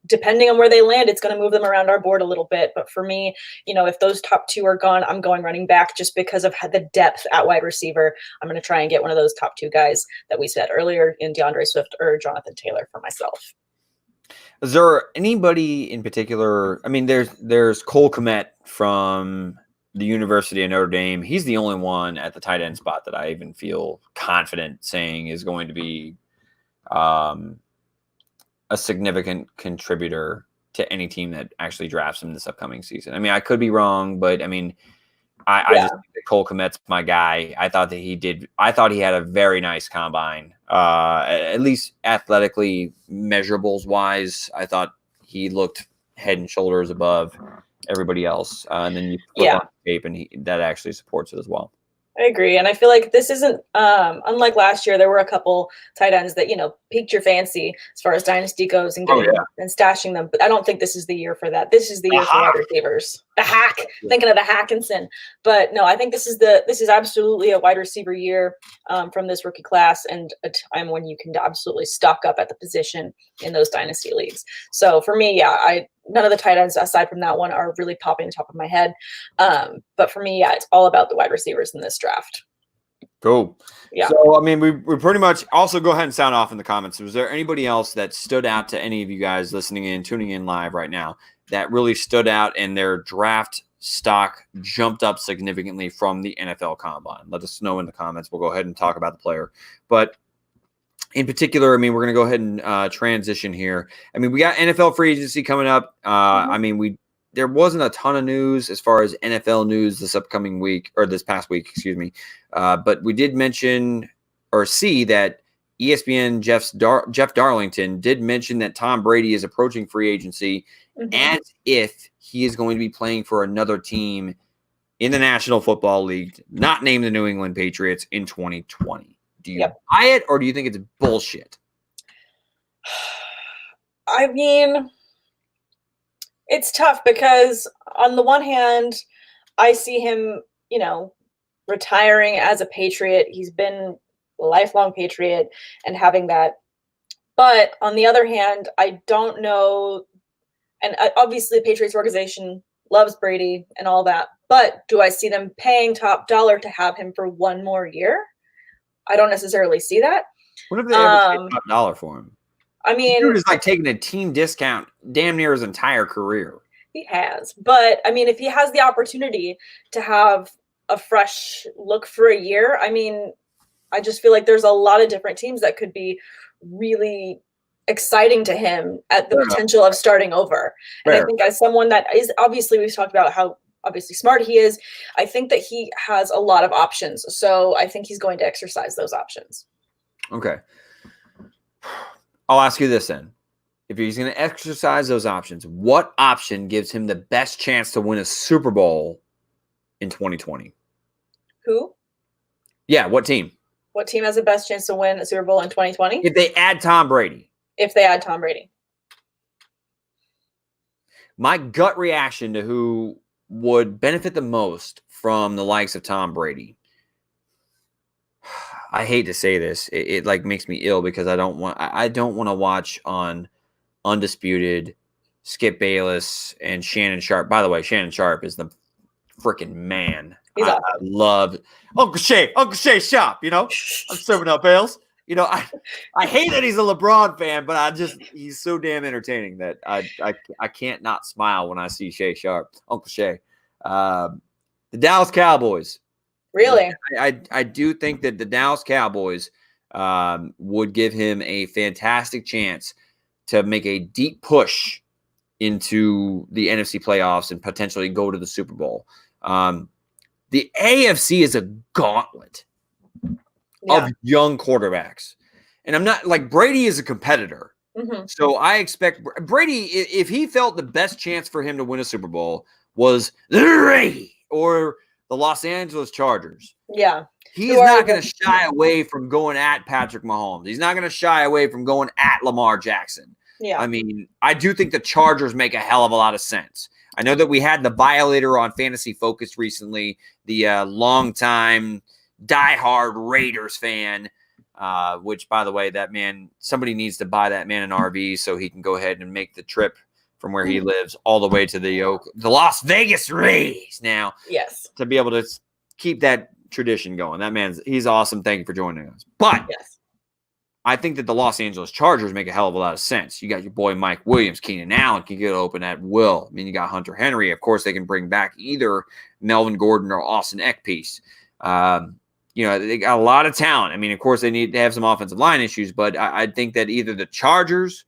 depending on where they land, it's going to move them around our board a little bit. But for me, if those top two are gone, I'm going running back just because of the depth at wide receiver. I'm going to try and get one of those top two guys that we said earlier in DeAndre Swift or Jonathan Taylor for myself. Is there anybody in particular? I mean, there's Cole Kmet from the University of Notre Dame. He's the only one at the tight end spot that I even feel confident saying is going to be a significant contributor to any team that actually drafts him this upcoming season. I mean, I could be wrong, but I mean, I just think that Cole Kmet's my guy. I thought he had a very nice combine, at least athletically, measurables wise. I thought he looked head and shoulders above everybody else. And then you flip on the tape and that actually supports it as well. I agree. And I feel like this isn't unlike last year. There were a couple tight ends that, piqued your fancy as far as dynasty goes and getting and stashing them. But I don't think this is the year for that. This is the year for wide receivers. The hack, thinking of the Hackinson. But no, I think this is absolutely a wide receiver year from this rookie class, and a time when you can absolutely stock up at the position in those dynasty leagues. So for me, none of the tight ends aside from that one are really popping the top of my head. But for me, it's all about the wide receivers in this draft. Cool. Yeah. So, I mean, we pretty much also go ahead and sound off in the comments. Was there anybody else that stood out to any of you guys listening in, tuning in live right now, that really stood out and their draft stock jumped up significantly from the NFL Combine? Let us know in the comments. We'll go ahead and talk about the player. But in particular, I mean, we're going to go ahead and transition here. I mean, we got NFL free agency coming up. I mean, there wasn't a ton of news as far as NFL news this upcoming week, or this past week, excuse me. But we did mention or see that ESPN Jeff Darlington did mention that Tom Brady is approaching free agency as if he is going to be playing for another team in the National Football League, not named the New England Patriots, in 2020. Do you buy it, or do you think it's bullshit? I mean, it's tough because on the one hand, I see him, retiring as a Patriot. He's been a lifelong Patriot and having that. But on the other hand, I don't know. And obviously the Patriots organization loves Brady and all that. But do I see them paying top dollar to have him for one more year? I don't necessarily see that. What if they ever paid top dollar for him? I mean, dude is like taking a team discount damn near his entire career. He has. But I mean, if he has the opportunity to have a fresh look for a year, I mean, I just feel like there's a lot of different teams that could be really exciting to him at the potential of starting over. And I think as someone that is, obviously we've talked about how obviously smart he is, I think that he has a lot of options. So I think he's going to exercise those options. Okay. I'll ask you this then. If he's going to exercise those options, what option gives him the best chance to win a Super Bowl in 2020? Who? Yeah, what team? What team has the best chance to win a Super Bowl in 2020? If they add Tom Brady. If they add Tom Brady. My gut reaction to who would benefit the most from the likes of Tom Brady. I hate to say this. It like makes me ill because I don't want to watch on Undisputed Skip Bayless and Shannon Sharp. By the way, Shannon Sharp is the freaking man. I love Uncle Shay Shop, I'm serving up ales. I hate that he's a LeBron fan, but he's so damn entertaining that I can't not smile when I see Shay Sharp, Uncle Shay. The Dallas Cowboys. Really? I do think that the Dallas Cowboys would give him a fantastic chance to make a deep push into the NFC playoffs and potentially go to the Super Bowl. The AFC is a gauntlet of young quarterbacks. And I'm not like Brady is a competitor. Mm-hmm. So I expect Brady, if he felt the best chance for him to win a Super Bowl was the Raiders or the Los Angeles Chargers. Yeah. He's not going to shy away from going at Patrick Mahomes. He's not going to shy away from going at Lamar Jackson. Yeah. I mean, I do think the Chargers make a hell of a lot of sense. I know that we had the violator on Fantasy Focus recently, the longtime diehard Raiders fan, which, by the way, that man, somebody needs to buy that man an RV so he can go ahead and make the trip from where he lives all the way to the Las Vegas Rays now. Yes. To be able to keep that tradition going. That he's awesome. Thank you for joining us. But yes. I think that the Los Angeles Chargers make a hell of a lot of sense. You got your boy Mike Williams, Keenan Allen can get open at will. I mean, you got Hunter Henry. Of course, they can bring back either Melvin Gordon or Austin Eckpiece. They got a lot of talent. I mean, of course, they need to have some offensive line issues, but I think that either the Chargers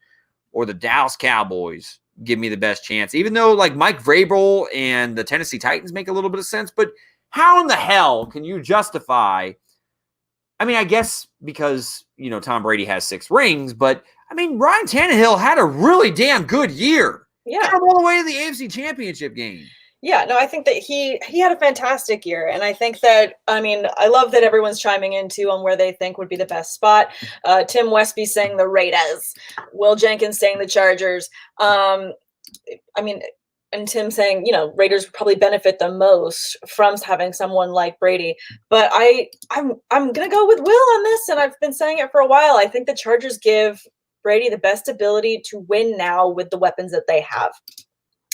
or the Dallas Cowboys give me the best chance, even though like Mike Vrabel and the Tennessee Titans make a little bit of sense. But how in the hell can you justify? I mean, I guess because, Tom Brady has 6 rings, but I mean, Ryan Tannehill had a really damn good year. Yeah. Got him all the way to the AFC Championship game. Yeah, no, I think that he had a fantastic year. And I think that, I love that everyone's chiming in too on where they think would be the best spot. Tim Westby saying the Raiders, Will Jenkins saying the Chargers. And Tim saying, Raiders would probably benefit the most from having someone like Brady. But I'm going to go with Will on this, and I've been saying it for a while. I think the Chargers give Brady the best ability to win now with the weapons that they have.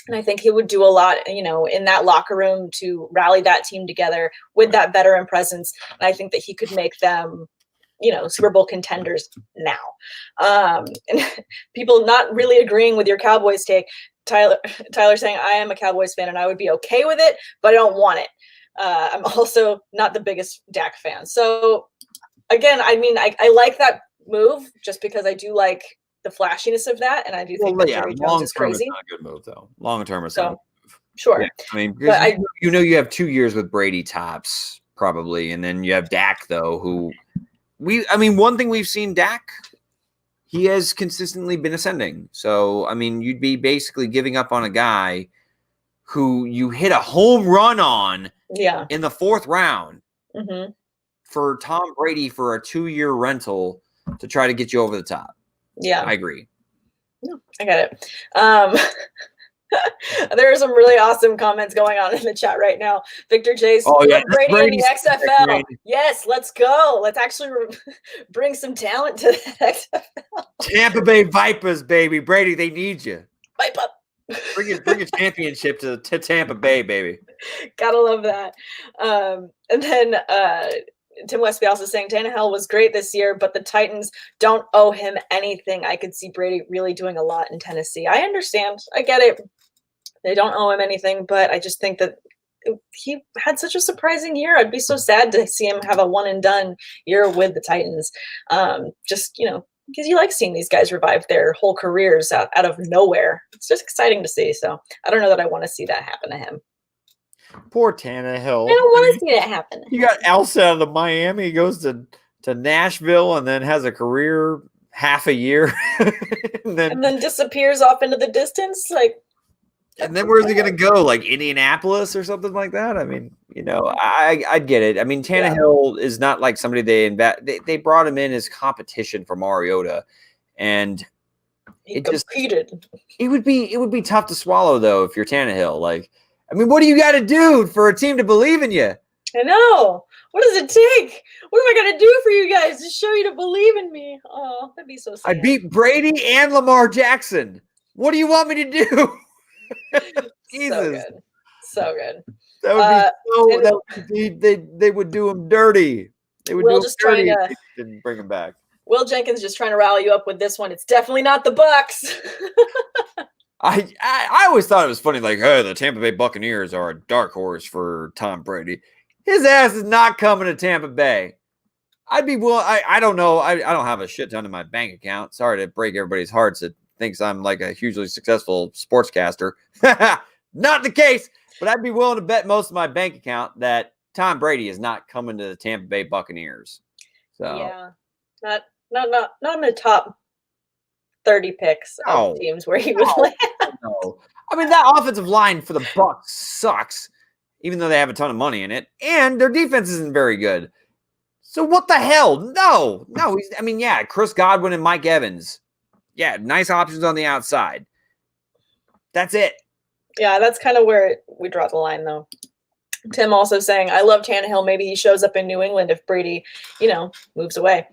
And I think he would do a lot, in that locker room to rally that team together with that veteran presence. And I think that he could make them, Super Bowl contenders now. And people not really agreeing with your Cowboys take. Tyler saying, I am a Cowboys fan and I would be okay with it, but I don't want it. I'm also not the biggest Dak fan. So again, I like that move just because I do like the flashiness of that. And I do think that Jerry Jones is crazy. It's not a good move though. Long term is not. Sure. Yeah, I mean, because you have 2 years with Brady tops probably. And then you have Dak though, who one thing we've seen Dak, he has consistently been ascending. So, you'd be basically giving up on a guy who you hit a home run on in the 4th round for Tom Brady for a 2-year rental to try to get you over the top. Yeah. I agree. No, I got it. There are some really awesome comments going on in the chat right now. Victor J's Brady in the XFL. Yes, let's go. Let's actually bring some talent to the XFL. Tampa Bay Vipers, baby. Brady, they need you. Vipe up. Bring a championship to Tampa Bay, baby. Gotta love that. And then Tim Westby also saying Tannehill was great this year, but the Titans don't owe him anything. I could see Brady really doing a lot in Tennessee. I understand. I get it. They don't owe him anything, but I just think that he had such a surprising year. I'd be so sad to see him have a one and done year with the Titans. Because you like seeing these guys revive their whole careers out of nowhere. It's just exciting to see. So I don't know that I want to see that happen to him. Poor Tannehill. I don't want to see that happen. You got Elsa out of Miami. He goes to Nashville and then has a career half a year. and then disappears off into the distance. And then where's he going to go? Like Indianapolis or something like that? I get it. Tannehill is not like somebody they brought him in as competition for Mariota. And he competed. It would be tough to swallow though if you're Tannehill. What do you got to do for a team to believe in you? I know. What does it take? What am I going to do for you guys to show you to believe in me? Oh, that'd be so sad. I beat Brady and Lamar Jackson. What do you want me to do? Jesus. So good. That would be they would do him dirty. They would do him dirty if they didn't bring him back. Will Jenkins just trying to rally you up with this one. It's definitely not the Bucs. I always thought it was funny, hey, the Tampa Bay Buccaneers are a dark horse for Tom Brady. His ass is not coming to Tampa Bay. I'd be willing. I don't know. I don't have a shit ton in my bank account. Sorry to break everybody's hearts that thinks I'm like a hugely successful sportscaster. Not the case, but I'd be willing to bet most of my bank account that Tom Brady is not coming to the Tampa Bay Buccaneers. So yeah, not in the top 30 picks of teams where he would land. No. That offensive line for the Bucs sucks, even though they have a ton of money in it, and their defense isn't very good. So what the hell? No. Chris Godwin and Mike Evans. Yeah, nice options on the outside. That's it. Yeah, that's kind of where we draw the line, though. Tim also saying, I love Tannehill. Maybe he shows up in New England if Brady, moves away.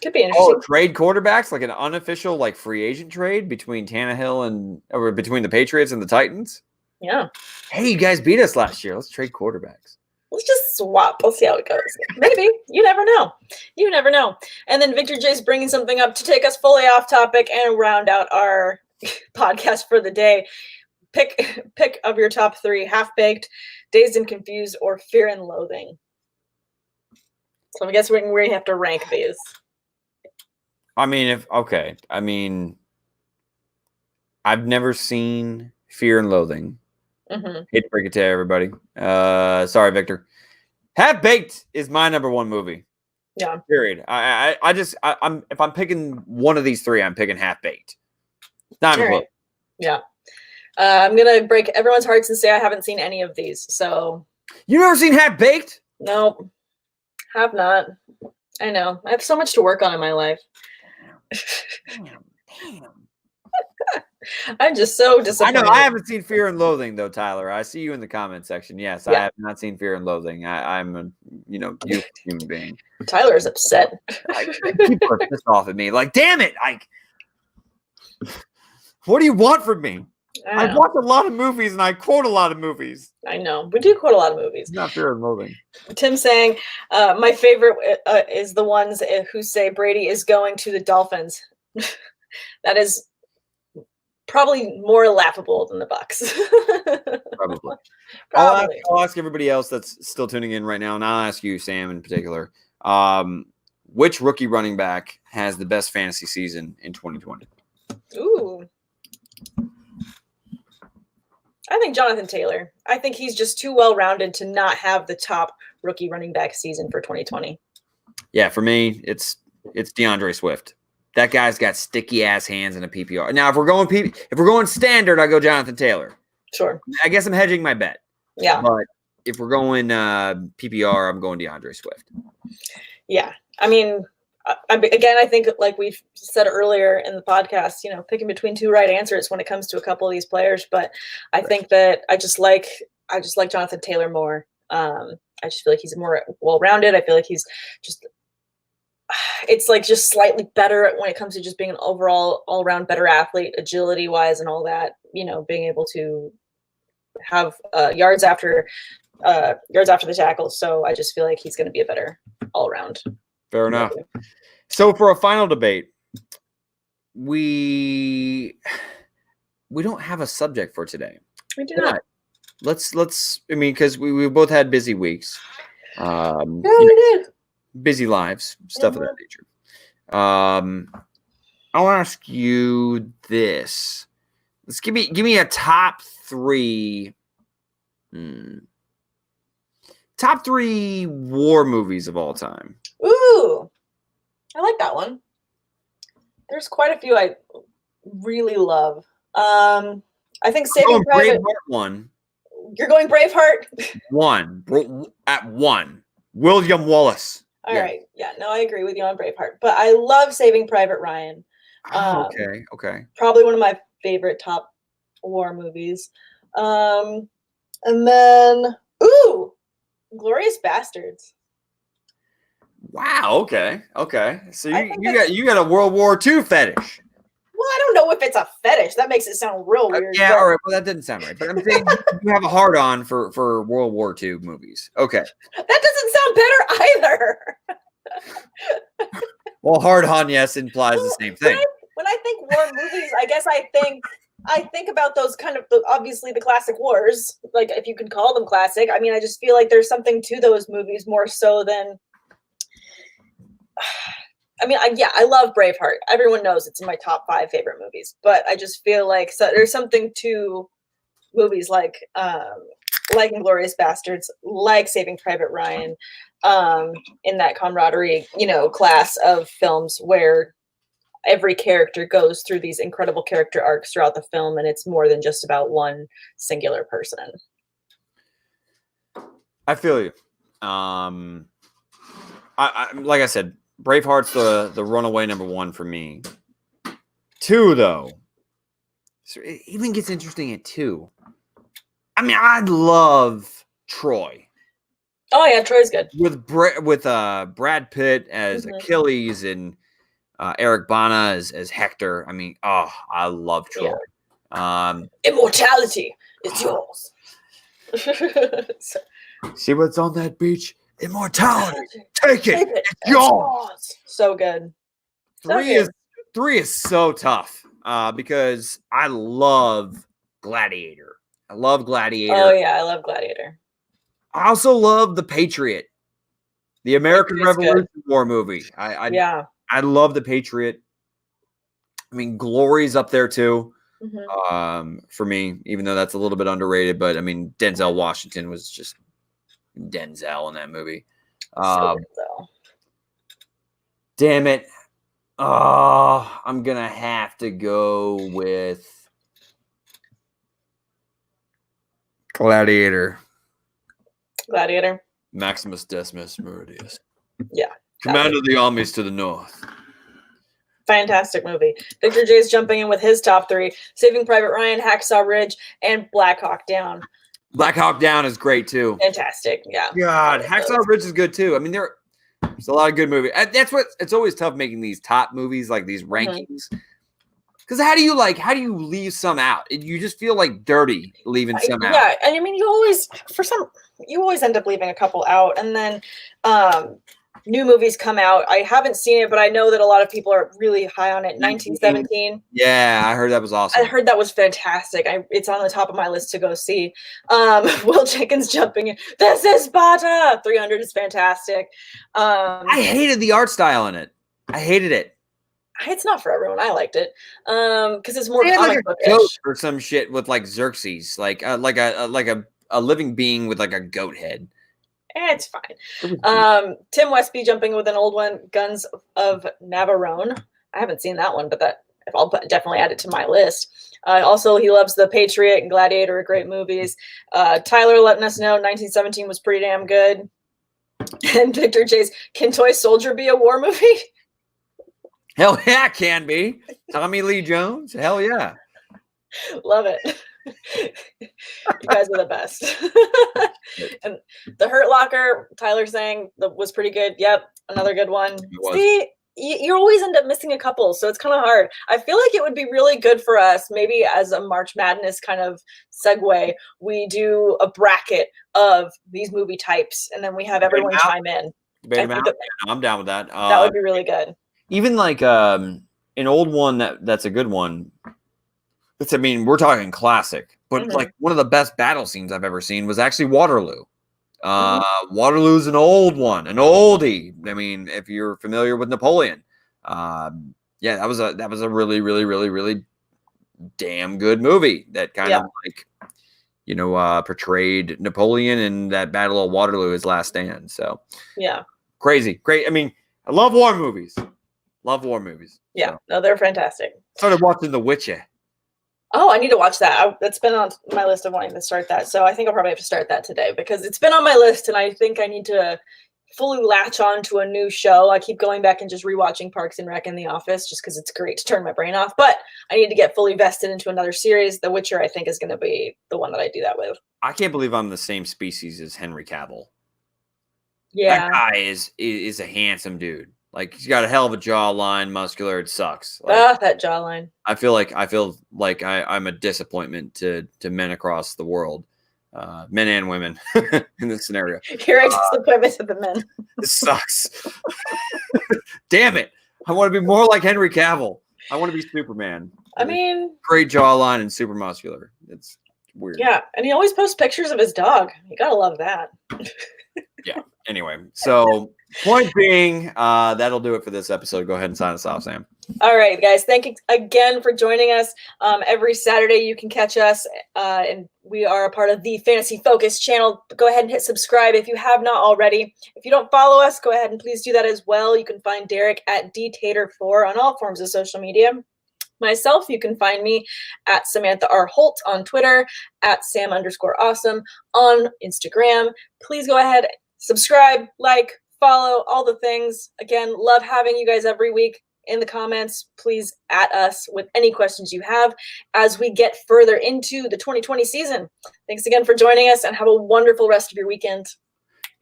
Could be interesting. Trade quarterbacks, like an unofficial, like free agent trade between Tannehill or between the Patriots and the Titans. Yeah. Hey, you guys beat us last year. Let's trade quarterbacks. Let's just swap. Let's see how it goes. Maybe. You never know. You never know. And then Victor J's bringing something up to take us fully off topic and round out our podcast for the day. Pick of your top 3: Half-Baked, Dazed and Confused, or Fear and Loathing. So I guess we have to rank these. I've never seen Fear and Loathing. Mm-hmm. Hate to break it to everybody. Sorry, Victor. Half-Baked is my number 1 movie. Yeah. Period. I'm if I'm picking one of these 3, I'm picking Half-Baked. Not even close. Yeah. I'm gonna break everyone's hearts and say I haven't seen any of these. So you never seen Half-Baked? Nope. Have not. I know. I have so much to work on in my life. Damn. I'm just so disappointed. I know I haven't seen Fear and Loathing though, Tyler. I see you in the comment section. Yes, yeah. I have not seen Fear and Loathing. I'm a youth human being. Tyler is upset. People are pissed off at me. Like, damn it! What do you want from me? I watch a lot of movies and I quote a lot of movies. I know. We do quote a lot of movies. It's not Fear and Loathing. Tim saying, my favorite is the ones who say Brady is going to the Dolphins. That is probably more laughable than the Bucs. Probably. Probably. I'll ask everybody else that's still tuning in right now, and I'll ask you, Sam, in particular. Which rookie running back has the best fantasy season in 2020? Ooh. I think Jonathan Taylor. I think he's just too well-rounded to not have the top rookie running back season for 2020. Yeah, for me, it's DeAndre Swift. That guy's got sticky ass hands in a PPR. Now, if we're going standard, I go Jonathan Taylor. Sure. I guess I'm hedging my bet. Yeah. But if we're going PPR, I'm going DeAndre Swift. Yeah. I mean, I think like we've said earlier in the podcast, picking between 2 right answers when it comes to a couple of these players. But I think that I just like Jonathan Taylor more. I just feel like he's more well-rounded. I feel like he's it's like just slightly better when it comes to just being an overall all-around better athlete, agility wise and all that, being able to have yards after the tackle. So I just feel like he's going to be a better all-around. Fair enough. So for a final debate, we don't have a subject for today. We do not. Let's because we both had busy weeks. Yeah, we did. Busy lives, stuff of that nature. I'll ask you this. Let's give me a top 3 war movies of all time. Ooh, I like that one. There's quite a few I really love. I think Saving Private. Braveheart 1. You're going Braveheart? 1. At 1. William Wallace. All right. Yeah, no, I agree with you on Braveheart. But I love Saving Private Ryan. Okay. Probably one of my favorite top war movies. And then, Glorious Bastards. Wow. Okay. So you got a World War II fetish. Well, I don't know if it's a fetish. That makes it sound real weird. Yeah. All right. Well, that didn't sound right. But I'm saying you have a hard on for World War II movies. Okay. That doesn't sound better either. Well, hard on, yes, implies the same thing. When I think war movies, I guess I think about those kind of obviously the classic wars, like if you can call them classic. I mean, I just feel like there's something to those movies more so than. I mean, I love Braveheart. Everyone knows it's in my top 5 favorite movies, but I just feel like there's something to movies like Inglourious Bastards, like Saving Private Ryan, in that camaraderie, class of films where every character goes through these incredible character arcs throughout the film, and it's more than just about one singular person. I feel you. I like I said, Braveheart's the runaway number 1 for me. 2, though, So it even gets interesting at 2. I mean, I love Troy. Oh yeah, Troy's good. With Brad Pitt as Achilles and Eric Bana as Hector. I mean, I love Troy. Yeah. Immortality is yours. See what's on that beach? Immortality. Take it. It's yours. So good. 3 is so tough because I love Gladiator. I love Gladiator. Oh yeah, I love Gladiator. I also love The Patriot, the American Revolution War movie. I love The Patriot. I mean, Glory's up there too. For me, even though that's a little bit underrated, but I mean, Denzel Washington was just Denzel in that movie. Damn it. I'm gonna have to go with Gladiator. Maximus Decimus Meridius. Yeah. Commander of the armies to the north. Fantastic movie. Victor J's jumping in with his top 3: Saving Private Ryan, Hacksaw Ridge, and Black Hawk Down. Black Hawk Down is great too. Fantastic. Yeah. God, Hacksaw Ridge is good too. I mean, there's a lot of good movies. That's what it's always tough making these top movies, like these rankings. Because how do you leave some out? You just feel like dirty leaving some out. Yeah, and I mean, you always end up leaving a couple out, and then new movies come out. I haven't seen it, but I know that a lot of people are really high on it. 1917. Yeah, I heard that was awesome. I heard that was fantastic. It's on the top of my list to go see. Will Jenkins jumping in. This is Sparta. 300 is fantastic. I hated the art style in it. I hated it. It's not for everyone. I liked it because it's more comic like bookish. Goat or some shit with like Xerxes, like a living being with like a goat head. It's fine. Tim Westby jumping with an old one, Guns of Navarone. I haven't seen that one, but I'll definitely add it to my list. Also, he loves The Patriot and Gladiator, great movies. Tyler letting us know 1917 was pretty damn good. And Victor J's, can Toy Soldier be a war movie? Hell yeah, it can be. Tommy Lee Jones. Hell yeah. Love it. You guys are the best. And The Hurt Locker, Tyler saying was pretty good. Yep, another good one. See, you always end up missing a couple, so it's kind of hard. I feel like it would be really good for us, maybe as a March Madness kind of segue, we do a bracket of these movie types, and then we have everyone chime in. Debate them out. I'm down with that. That would be really good. Even like an old one that's a good one. I mean, we're talking classic, but like one of the best battle scenes I've ever seen was actually Waterloo. Waterloo's an old one, an oldie. I mean, if you're familiar with Napoleon, that was a really, really, really, really damn good movie that kind of like, portrayed Napoleon in that Battle of Waterloo, his last stand. So yeah, crazy, great. I mean, I love war movies. Yeah, so. No, they're fantastic. Started watching The Witcher. Oh, I need to watch that. That's been on my list of wanting to start that. So I think I'll probably have to start that today because it's been on my list and I think I need to fully latch on to a new show. I keep going back and just rewatching Parks and Rec and The Office just because it's great to turn my brain off. But I need to get fully vested into another series. The Witcher, I think, is going to be the one that I do that with. I can't believe I'm the same species as Henry Cavill. Yeah. That guy is a handsome dude. Like he's got a hell of a jawline, muscular. It sucks. Like, that jawline. I feel like I'm a disappointment to men across the world, men and women in this scenario. You're a disappointment to the men. This sucks. Damn it! I want to be more like Henry Cavill. I want to be Superman. I mean, great jawline and super muscular. It's weird. Yeah, and he always posts pictures of his dog. You gotta love that. Yeah. Anyway, so point being, that'll do it for this episode. Go ahead and sign us off, Sam. All right, guys. Thank you again for joining us. Every Saturday you can catch us, and we are a part of the Fantasy Focus channel. Go ahead and hit subscribe if you have not already. If you don't follow us, go ahead and please do that as well. You can find Derek at dtater4 on all forms of social media. Myself, you can find me at Samantha R. Holt on Twitter, at Sam_awesome on Instagram. Please go ahead, subscribe, like, follow, all the things. Again, love having you guys every week. in the comments. Please at us with any questions you have as we get further into the 2020 season. Thanks again for joining us, and have a wonderful rest of your weekend.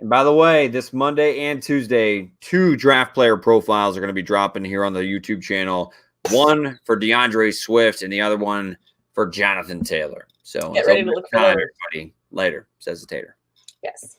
And by the way, this Monday and Tuesday, 2 draft player profiles are going to be dropping here on the YouTube channel. One for DeAndre Swift and the other one for Jonathan Taylor. So get ready to look for everybody. Later, says the Tater. Yes.